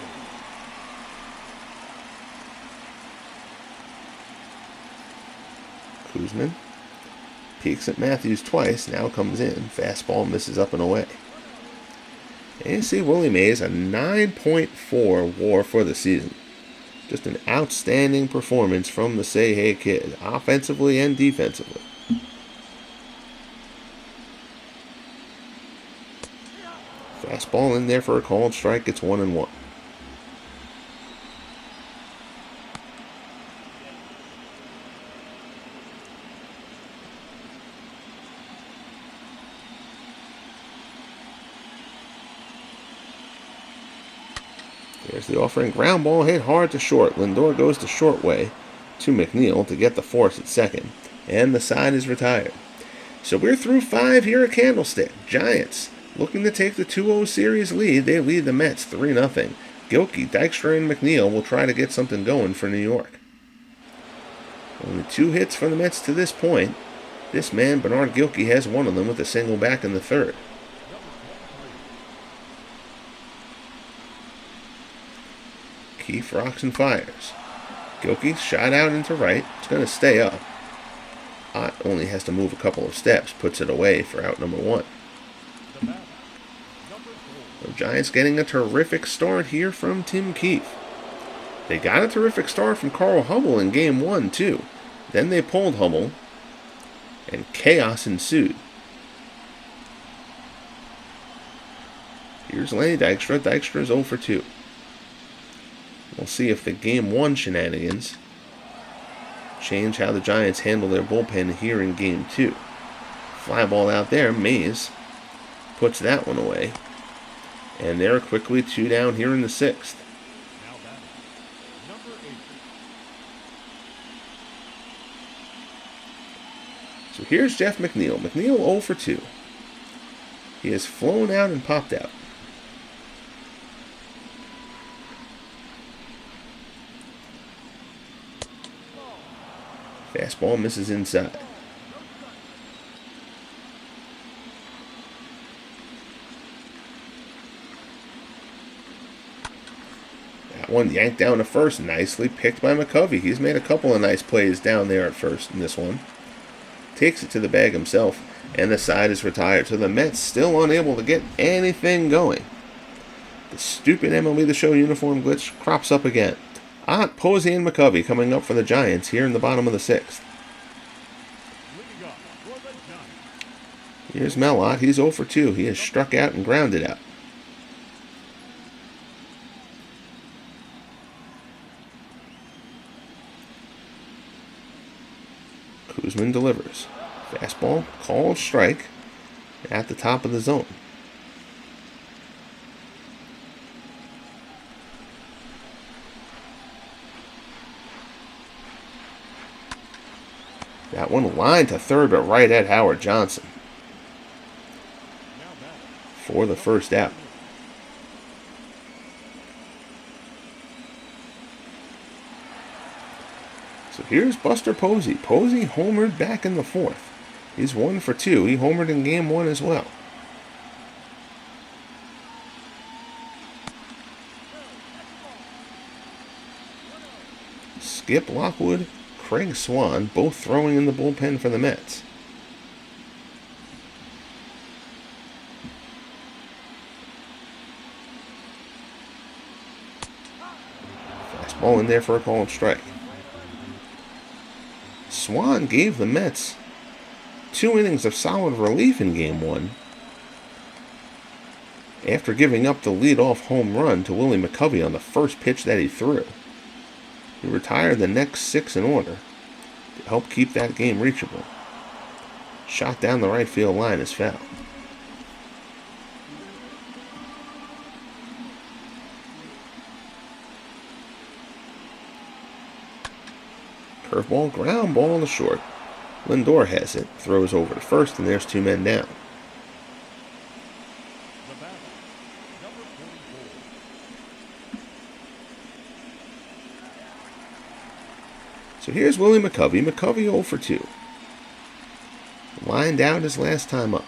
Koosman peeks at Matthews twice. Now comes in. Fastball misses up and away. And you see Willie Mays, a 9.4 WAR for the season. Just an outstanding performance from the Say Hey kid, offensively and defensively. Fastball in there for a called strike. It's 1 and 1. There's the offering. Ground ball hit hard to short. Lindor goes the short way to McNeil to get the force at second. And the side is retired. So we're through 5 here at Candlestick. Giants looking to take the 2-0 series lead. They lead the Mets 3-0. Gilkey, Dykstra, and McNeil will try to get something going for New York. Only 2 hits for the Mets to this point. This man, Bernard Gilkey, has one of them with a single back in the 3rd. Keefe rocks and fires. Gilkey shot out into right. It's going to stay up. Ott only has to move a couple of steps. Puts it away for out number 1. The Giants getting a terrific start here from Tim Keefe. They got a terrific start from Carl Hummel in game 1, too. Then they pulled Hummel, and chaos ensued. Here's Lenny Dykstra. Dykstra's 0 for 2. We'll see if the game 1 shenanigans change how the Giants handle their bullpen here in game 2. Fly ball out there. Mays puts that one away. And they're quickly 2 down here in the 6th. So here's Jeff McNeil. McNeil 0 for 2. He has flown out and popped out. Fastball misses inside. That one yanked down to first. Nicely picked by McCovey. He's made a couple of nice plays down there at first in this one. Takes it to the bag himself, and the side is retired. So the Mets still unable to get anything going. The stupid MLB The Show uniform glitch crops up again. Ott, Posey, and McCovey coming up for the Giants here in the bottom of the 6th. Here's Mel Ott. He's 0 for 2. He has struck out and grounded out. Koosman delivers. Fastball, called strike at the top of the zone. That one lined to third, but right at Howard Johnson for the first out. So here's Buster Posey. Posey homered back in the 4th. He's 1 for 2. He homered in game 1 as well. Skip Lockwood, Craig Swan, both throwing in the bullpen for the Mets. Fastball in there for a called strike. Swan gave the Mets 2 innings of solid relief in Game 1 after giving up the leadoff home run to Willie McCovey on the first pitch that he threw. He retired the next 6 in order to help keep that game reachable. Shot down the right field line is foul. Curveball, ground ball to short. Lindor has it, throws over to first, and there's 2 men down. The batter, number 44. So here's Willie McCovey. McCovey 0 for 2. Lined out his last time up.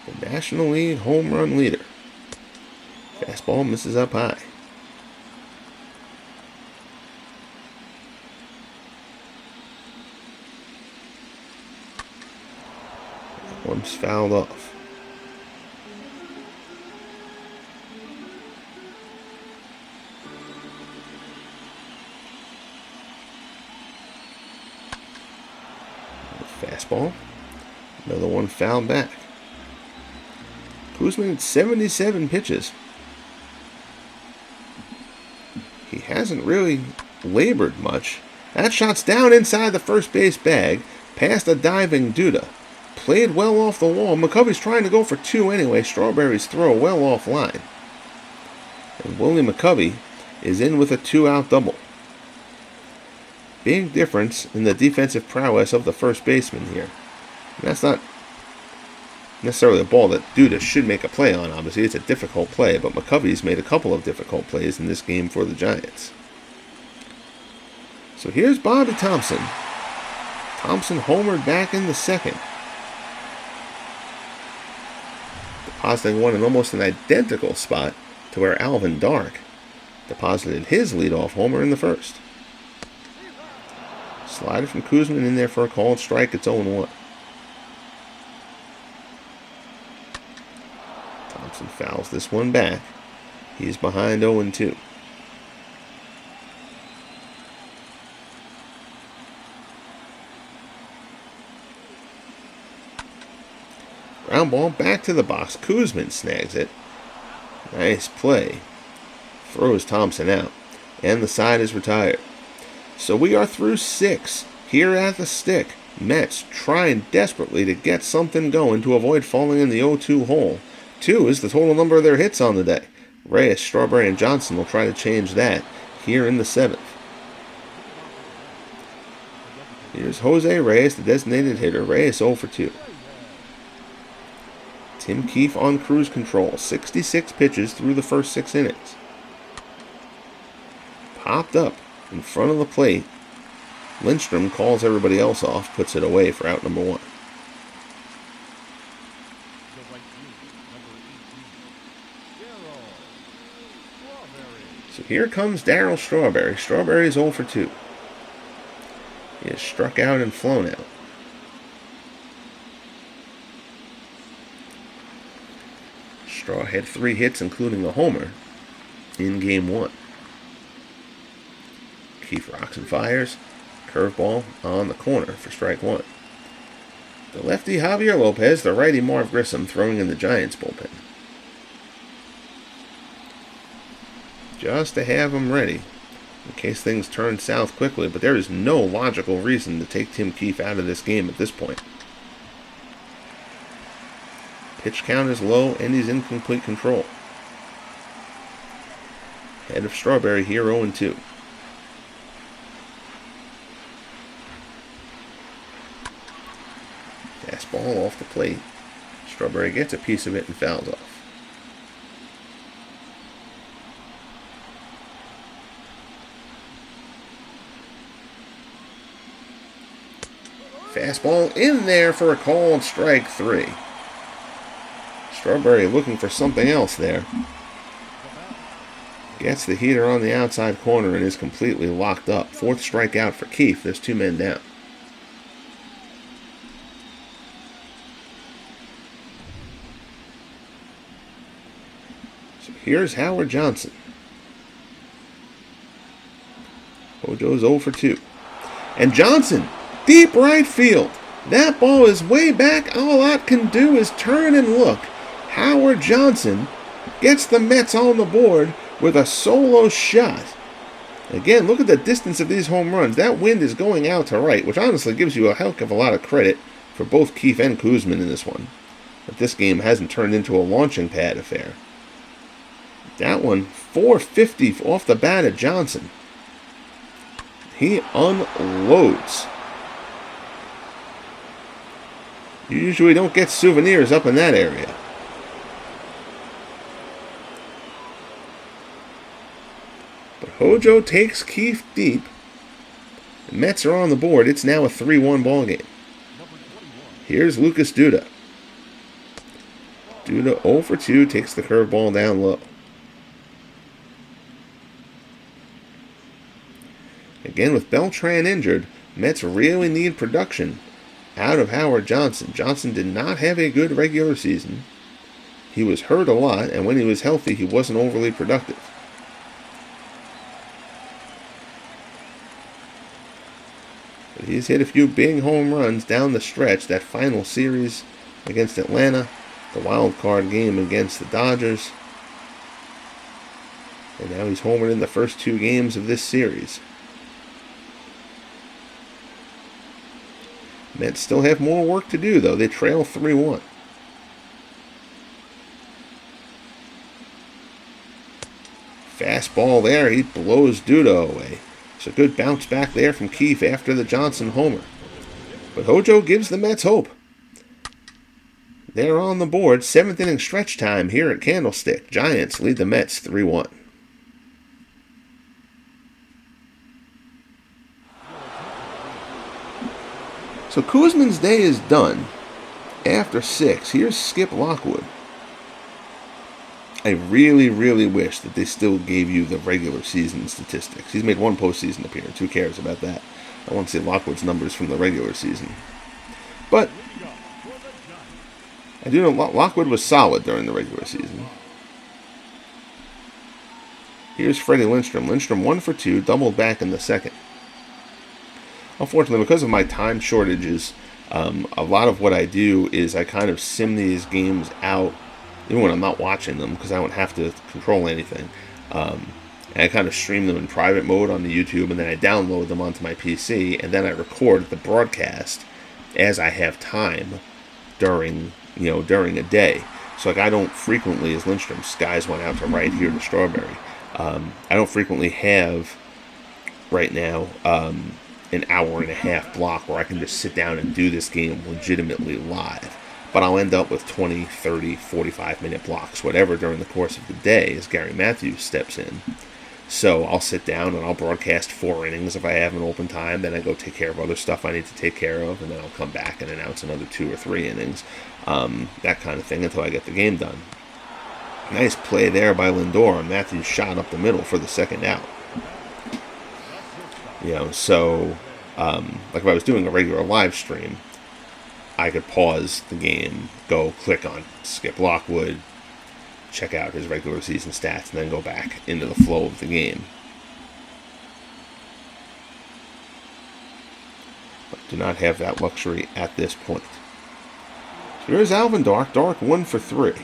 The National League home run leader. Fastball misses up high. One's fouled off. Fastball. Another one fouled back. Koosman had 77 pitches. He hasn't really labored much. That shot's down inside the first base bag, past a diving Duda. Played well off the wall. McCovey's trying to go for 2 anyway. Strawberry's throw well off line. And Willie McCovey is in with a 2-out double. Big difference in the defensive prowess of the first baseman here. And that's not necessarily a ball that Duda should make a play on, obviously. It's a difficult play, but McCovey's made a couple of difficult plays in this game for the Giants. So here's Bobby Thompson. Thompson homered back in the second. Depositing one in almost an identical spot to where Alvin Dark deposited his leadoff homer in the first. Slider from Koosman in there for a called strike. It's 0-1. Thompson fouls this one back. He's behind 0-2. Ground ball back to the box. Koosman snags it. Nice play. Throws Thompson out. And the side is retired. So we are through 6 here at the stick. Mets trying desperately to get something going to avoid falling in the 0-2 hole. 2 is the total number of their hits on the day. Reyes, Strawberry, and Johnson will try to change that here in the 7th. Here's Jose Reyes, the designated hitter. Reyes 0 for 2. Tim Keefe on cruise control. 66 pitches through the first 6 innings. Popped up in front of the plate. Lindstrom calls everybody else off, puts it away for out number 1. So here comes Darryl Strawberry. Strawberry is 0 for 2. He is struck out and flown out. Straw had 3 hits, including a homer, in Game 1. Keefe rocks and fires. Curveball on the corner for strike 1. The lefty Javier Lopez, the righty Marv Grissom throwing in the Giants bullpen. Just to have him ready in case things turn south quickly, but there is no logical reason to take Tim Keefe out of this game at this point. Pitch count is low and he's in complete control. Head of Strawberry here 0-2. Fastball off the plate. Strawberry gets a piece of it and fouls off. Fastball in there for a called strike 3. Strawberry looking for something else there. Gets the heater on the outside corner and is completely locked up. 4th strikeout for Keefe. There's 2 men down. So here's Howard Johnson. Hojo's 0 for 2. And Johnson, deep right field. That ball is way back. All Ott can do is turn and look. Howard Johnson gets the Mets on the board with a solo shot. Again, look at the distance of these home runs. That wind is going out to right, which honestly gives you a heck of a lot of credit for both Keefe and Koosman in this one. But this game hasn't turned into a launching pad affair. That one, 450 off the bat at Johnson. He unloads. You usually don't get souvenirs up in that area. But Hojo takes Keefe deep. The Mets are on the board. It's now a 3-1 ball game. Here's Lucas Duda. Duda 0 for 2, takes the curveball down low. Again, with Beltran injured, Mets really need production out of Howard Johnson. Johnson did not have a good regular season. He was hurt a lot, and when he was healthy, he wasn't overly productive. But he's hit a few big home runs down the stretch. That final series against Atlanta, the wild card game against the Dodgers, and now he's homered in the first 2 games of this series. Mets still have more work to do, though. They trail 3-1. Fastball there. He blows Duda away. It's a good bounce back there from Keefe after the Johnson homer. But Hojo gives the Mets hope. They're on the board. 7th inning stretch time here at Candlestick. Giants lead the Mets 3-1. So Koosman's day is done after 6. Here's Skip Lockwood. I really, really wish that they still gave you the regular season statistics. He's made 1 postseason appearance. Who cares about that? I want to see Lockwood's numbers from the regular season. But I do know Lockwood was solid during the regular season. Here's Freddie Lindstrom. Lindstrom 1 for 2, doubled back in the second. Unfortunately, because of my time shortages, a lot of what I do is I kind of sim these games out, even when I'm not watching them, because I don't have to control anything. And I kind of stream them in private mode on the YouTube, and then I download them onto my PC, and then I record the broadcast as I have time during a day. So like I don't frequently, as Lindstrom skies one out to right here to Strawberry. I don't frequently have right now an hour and a half block where I can just sit down and do this game legitimately live. But I'll end up with 20, 30, 45-minute blocks, whatever, during the course of the day as Gary Matthews steps in. So I'll sit down and I'll broadcast 4 innings if I have an open time. Then I go take care of other stuff I need to take care of, and then I'll come back and announce another 2 or 3 innings, that kind of thing, until I get the game done. Nice play there by Lindor, and Matthews shot up the middle for the second out. So like if I was doing a regular live stream, I could pause the game, go click on Skip Lockwood, check out his regular season stats, and then go back into the flow of the game. But do not have that luxury at this point. So here's Alvin Dark. Dark 1 for 3.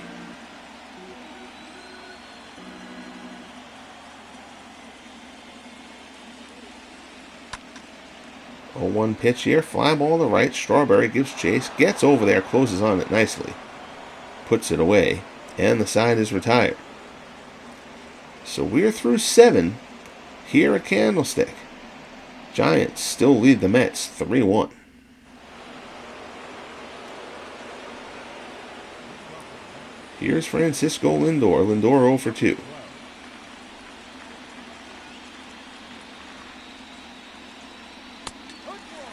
A 1 pitch here, fly ball to right. Strawberry gives chase, gets over there, closes on it nicely, puts it away, and the side is retired. So we're through 7 here at Candlestick. Giants still lead the Mets 3-1. Here's Francisco Lindor. Lindor 0 for 2.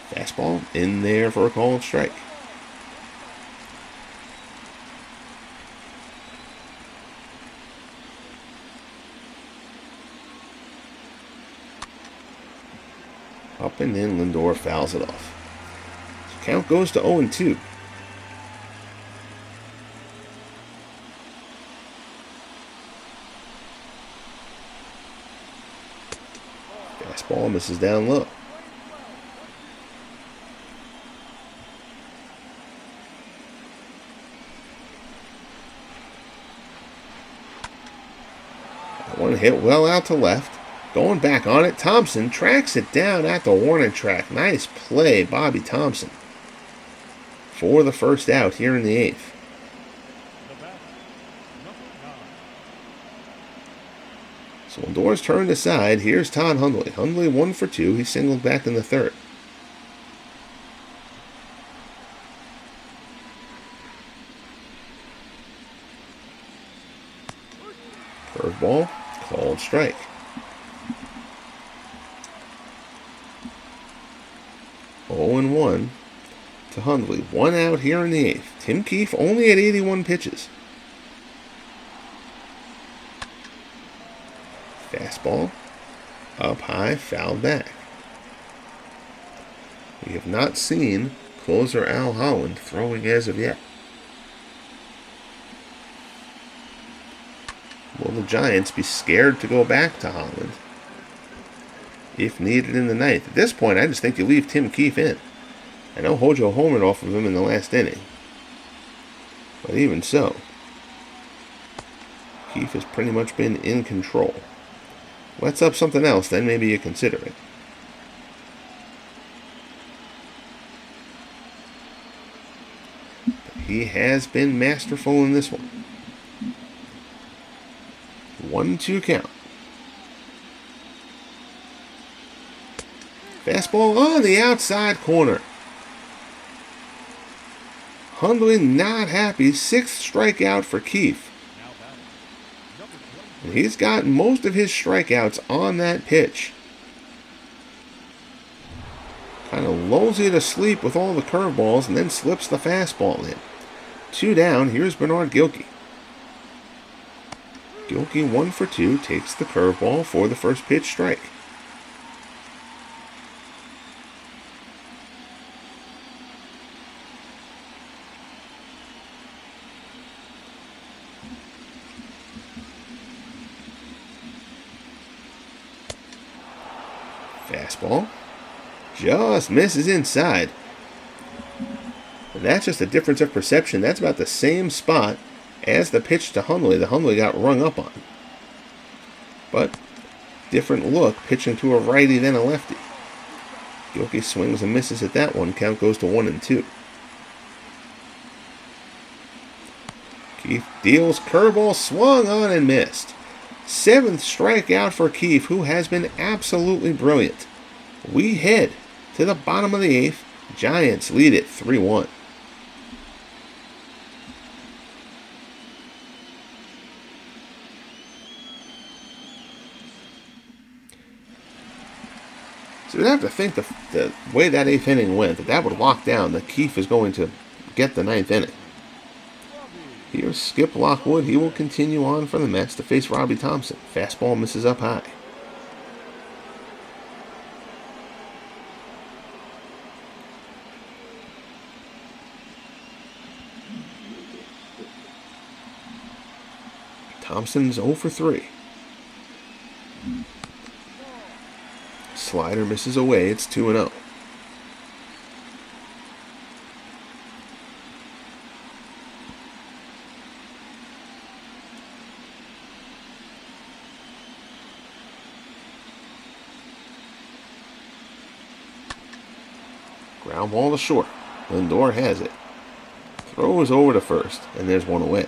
Fastball in there for a called strike. Up and in, Lindor fouls it off. So count goes to 0-2. Fastball misses down low. One hit well out to left. Going back on it, Thompson tracks it down at the warning track. Nice play, Bobby Thompson, for the first out here in the 8th. So Lindor's turned aside. Here's Todd Hundley. Hundley 1 for 2. He singled back in the 3rd. Curveball, called strike. Oh and 1 to Hundley. 1 out here in the 8th. Tim Keefe only at 81 pitches. Fastball, up high, fouled back. We have not seen closer Al Holland throwing as of yet. Will the Giants be scared to go back to Holland if needed in the 9th? At this point, I just think you leave Tim Keefe in. I know Hojo homered off of him in the last inning, but even so, Keefe has pretty much been in control. Let's up something else, then maybe you consider it. But he has been masterful in this one. 1-2 count. Fastball on the outside corner. Hundley not happy. 6th strikeout for Keefe. And he's got most of his strikeouts on that pitch. Kind of lulls you to sleep with all the curveballs and then slips the fastball in. 2 down. Here's Bernard Gilkey. Gilkey 1 for 2 takes the curveball for the first pitch strike. Fastball just misses inside. And that's just a difference of perception. That's about the same spot as the pitch to Hundley. The Hundley got rung up on. But different look, pitching to a righty than a lefty. Gilkey swings and misses at that one. Count goes to 1-2. Keefe deals curveball, swung on and missed. 7th strikeout for Keefe, who has been absolutely brilliant. We head to the bottom of the 8th. Giants lead it 3-1. So you'd have to think the way that 8th inning went, that would lock down that Keefe is going to get the 9th inning. Here's Skip Lockwood. He will continue on for the Mets to face Robbie Thompson. Fastball misses up high. Thompson's 0 for 3. Slider misses away. It's 2-0. Ground ball to short. Lindor has it. Throws over to first, and there's one away.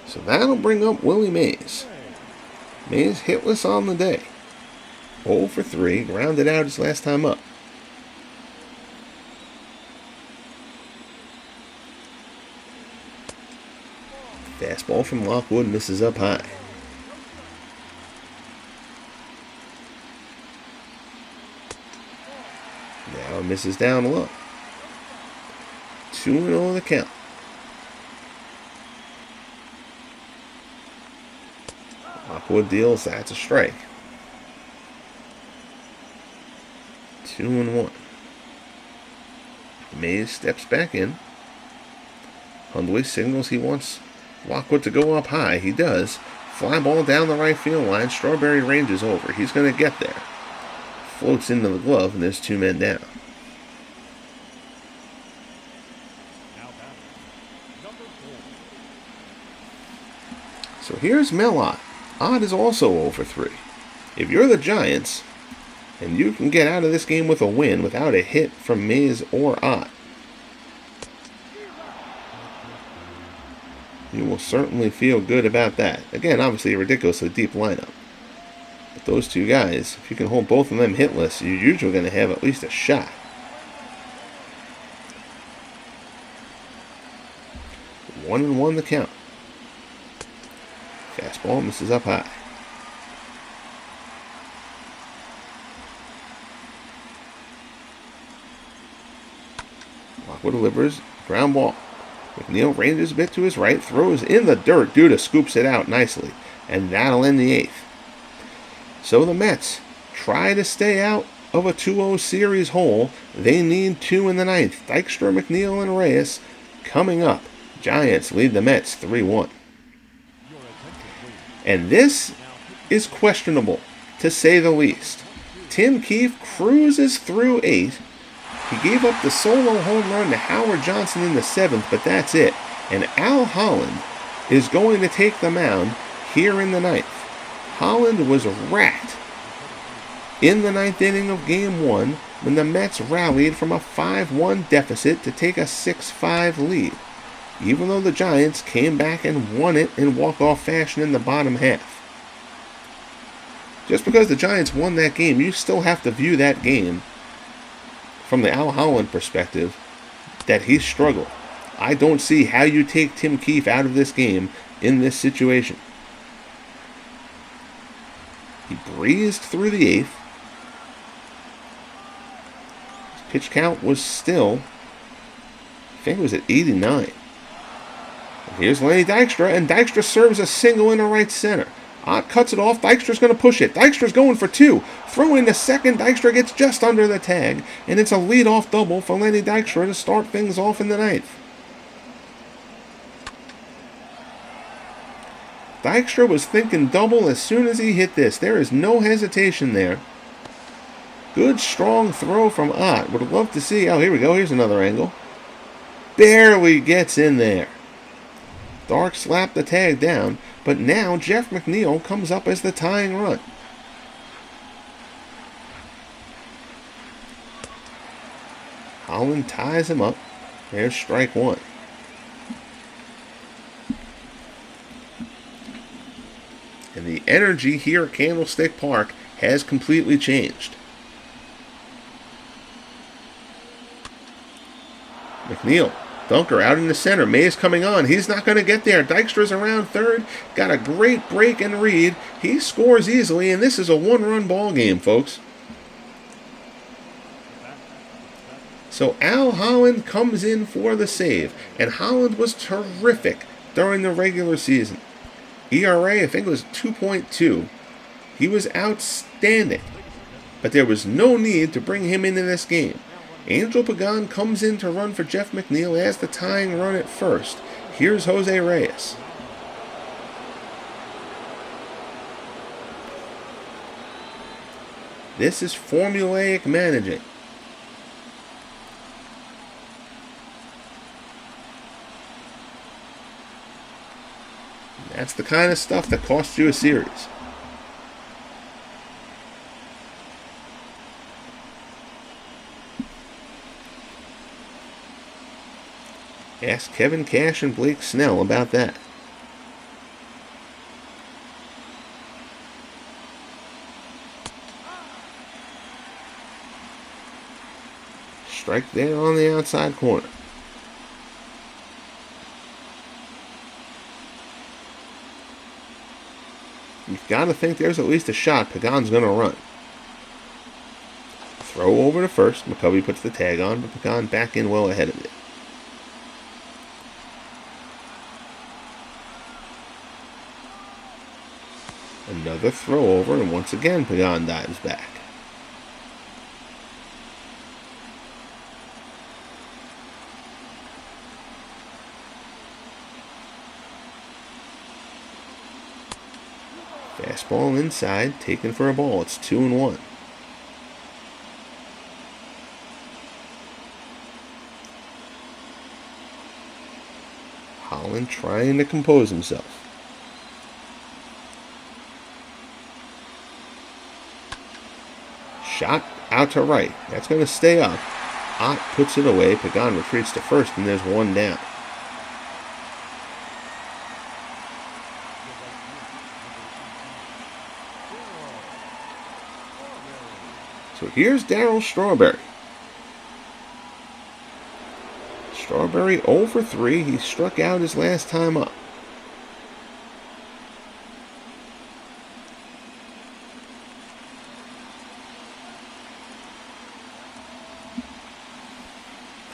So that'll bring up Willie Mays. Mays hitless on the day. 0 for 3, grounded out his last time up. Fastball from Lockwood misses up high. Now misses down low. 2-0 the count. Lockwood deals, that's a strike. 2-1. Mays steps back in. Hundley signals he wants Lockwood to go up high. He does. Fly ball down the right field line. Strawberry ranges over. He's going to get there. Floats into the glove, and there's 2 men down. Now batting, number 4. So here's Mel Ott. Ott is also 0 for 3. If you're the Giants, and you can get out of this game with a win without a hit from Mays or Ott, you will certainly feel good about that. Again, obviously a ridiculously deep lineup. But those 2 guys, if you can hold both of them hitless, you're usually going to have at least a shot. 1-1 the count. Fastball misses up high. Lockwood delivers. Ground ball. McNeil ranges a bit to his right, throws in the dirt. Duda scoops it out nicely, and that'll end the 8th. So the Mets try to stay out of a 2-0 series hole. They need 2 in the 9th. Dykstra, McNeil, and Reyes coming up. Giants lead the Mets 3-1. And this is questionable, to say the least. Tim Keefe cruises through 8. He gave up the solo home run to Howard Johnson in the 7th, but that's it. And Al Holland is going to take the mound here in the 9th. Holland was racked in the 9th inning of Game 1 when the Mets rallied from a 5-1 deficit to take a 6-5 lead, even though the Giants came back and won it in walk-off fashion in the bottom half. Just because the Giants won that game, you still have to view that game from the Al Holland perspective, that he struggled. I don't see how you take Tim Keefe out of this game in this situation. He breezed through the 8th. His pitch count was still, I think it was at 89. And here's Lenny Dykstra, and Dykstra serves a single into right center. Ott cuts it off. Dykstra's going to push it. Dykstra's going for 2. Throw in the second. Dykstra gets just under the tag, and it's a leadoff double for Lenny Dykstra to start things off in the 9th. Dykstra was thinking double as soon as he hit this. There is no hesitation there. Good, strong throw from Ott. Would have loved to see. Oh, here we go. Here's another angle. Barely gets in there. Dark slapped the tag down, but now Jeff McNeil comes up as the tying run. Holland ties him up. There's strike 1. And the energy here at Candlestick Park has completely changed. McNeil. Dunker out in the center. Mays coming on. He's not going to get there. Dykstra's around third. Got a great break and read. He scores easily, and this is a 1-run ball game, folks. So Al Holland comes in for the save, and Holland was terrific during the regular season. ERA, I think it was 2.2. He was outstanding, but there was no need to bring him into this game. Angel Pagan comes in to run for Jeff McNeil as the tying run at first. Here's Jose Reyes. This is formulaic managing. That's the kind of stuff that costs you a series. Ask Kevin Cash and Blake Snell about that. Strike there on the outside corner. You've got to think there's at least a shot Pagan's going to run. Throw over to first. McCovey puts the tag on, but Pagan back in well ahead of it. Another throw over, and once again Pagan dives back. Fastball inside, taken for a ball. It's 2-1. Holland trying to compose himself. Shot out to right. That's going to stay up. Ott puts it away. Pagan retreats to first, and there's one down. So here's Darryl Strawberry. Strawberry 0 for 3. He struck out his last time up.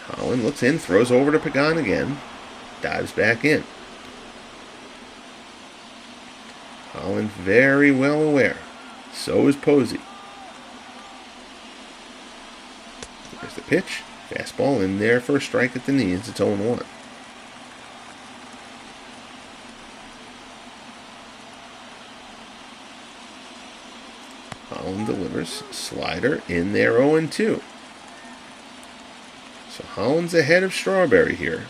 Holland looks in, throws over to Pagan again. Dives back in. Holland very well aware. So is Posey. There's the pitch. Fastball in there for a strike at the knees. It's 0-1. Holland delivers. Slider in there 0-2. So Holland's ahead of Strawberry here.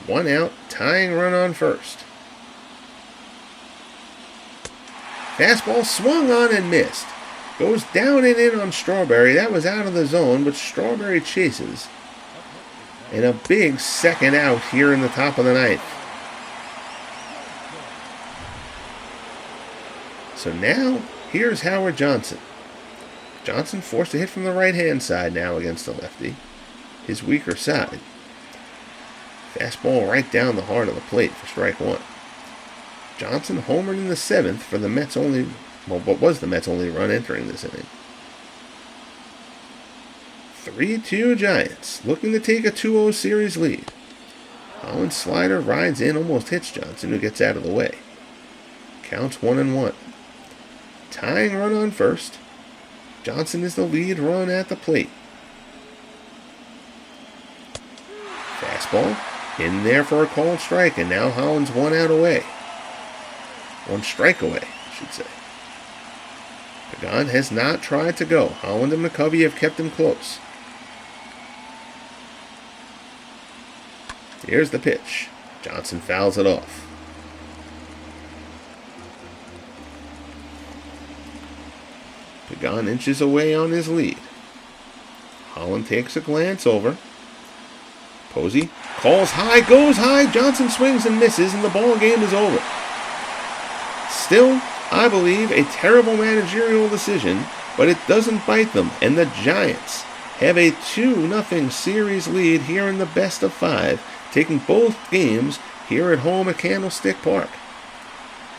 1 out, tying run on first. Fastball swung on and missed. Goes down and in on Strawberry. That was out of the zone, but Strawberry chases. And a big second out here in the top of the ninth. So now, here's Howard Johnson. Johnson forced to hit from the right-hand side now against the lefty. His weaker side. Fastball right down the heart of the plate for strike one. Johnson homered in the 7th for the Mets' only, well, what was the Mets' only run entering this inning. 3-2 Giants, looking to take a 2-0 series lead. Holland's slider rides in, almost hits Johnson, who gets out of the way. Counts 1-1. Tying run on first. Johnson is the lead run at the plate. Fastball in there for a called strike, and now Holland's 1 out away. 1 strike away, I should say. Pagan has not tried to go. Holland and McCovey have kept him close. Here's the pitch. Johnson fouls it off. Pagan inches away on his lead. Holland takes a glance over. Posey calls high, goes high. Johnson swings and misses, and the ball game is over. Still, I believe, a terrible managerial decision, but it doesn't bite them, and the Giants have a 2-0 series lead here in the best of 5, taking both games here at home at Candlestick Park.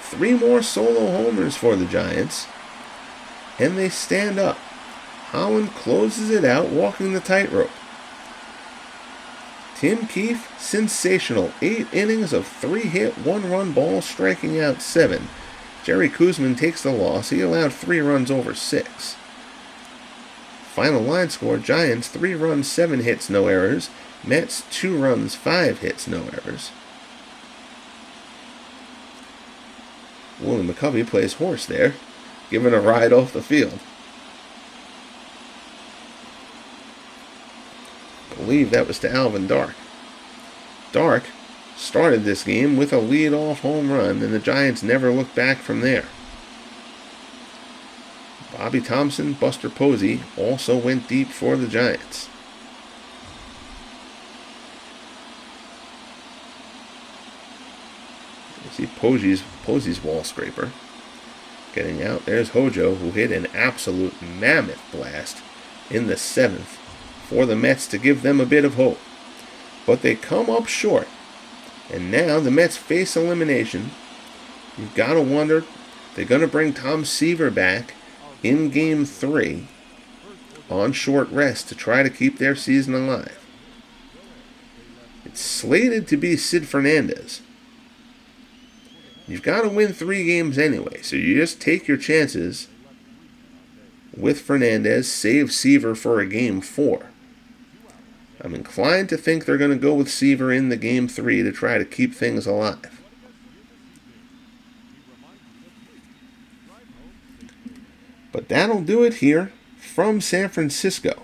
3 more solo homers for the Giants, and they stand up. Holland closes it out, walking the tightrope. Tim Keefe, sensational. 8 innings of 3-hit, 1-run balls, striking out 7. Jerry Koosman takes the loss. He allowed 3 runs over 6. Final line score, Giants 3 runs, 7 hits, no errors. Mets 2 runs, 5 hits, no errors. Willie McCovey plays horse there, giving a ride off the field. I believe that was to Alvin Dark. Dark started this game with a lead-off home run, and the Giants never looked back from there. Bobby Thompson, Buster Posey also went deep for the Giants. You see Posey's wall scraper getting out. There's Hojo, who hit an absolute mammoth blast in the 7th for the Mets to give them a bit of hope. But they come up short. And now the Mets face elimination. You've got to wonder, they're going to bring Tom Seaver back in Game 3 on short rest to try to keep their season alive. It's slated to be Sid Fernandez. You've got to win 3 games anyway, so you just take your chances with Fernandez, save Seaver for a Game 4. I'm inclined to think they're going to go with Seaver in the Game 3 to try to keep things alive. But that'll do it here from San Francisco.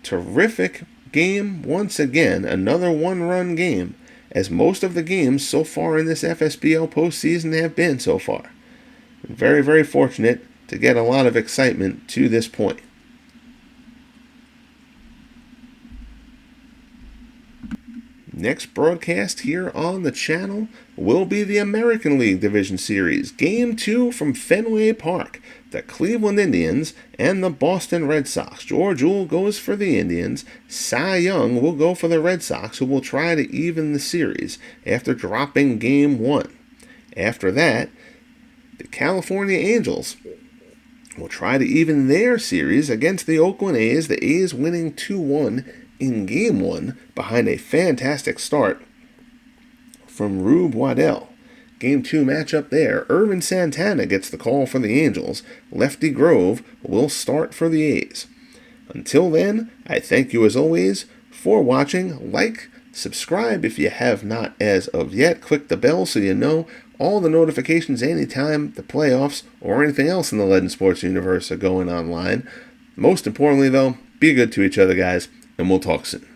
Terrific game once again, another one-run game, as most of the games so far in this FSBL postseason have been so far. Very, very fortunate to get a lot of excitement to this point. Next broadcast here on the channel will be the American League Division Series, Game 2 from Fenway Park. The Cleveland Indians and the Boston Red Sox. George Uhl goes for the Indians. Cy Young will go for the Red Sox, who will try to even the series after dropping Game 1. After that, the California Angels will try to even their series against the Oakland A's, the A's winning 2-1 in Game 1 behind a fantastic start from Rube Waddell. Game 2 matchup there, Irvin Santana gets the call for the Angels. Lefty Grove will start for the A's. Until then, I thank you as always for watching. Like, subscribe if you have not as of yet. Click the bell so you know all the notifications anytime the playoffs or anything else in the Legend Sports universe are going online. Most importantly, though, be good to each other, guys, and we'll talk soon.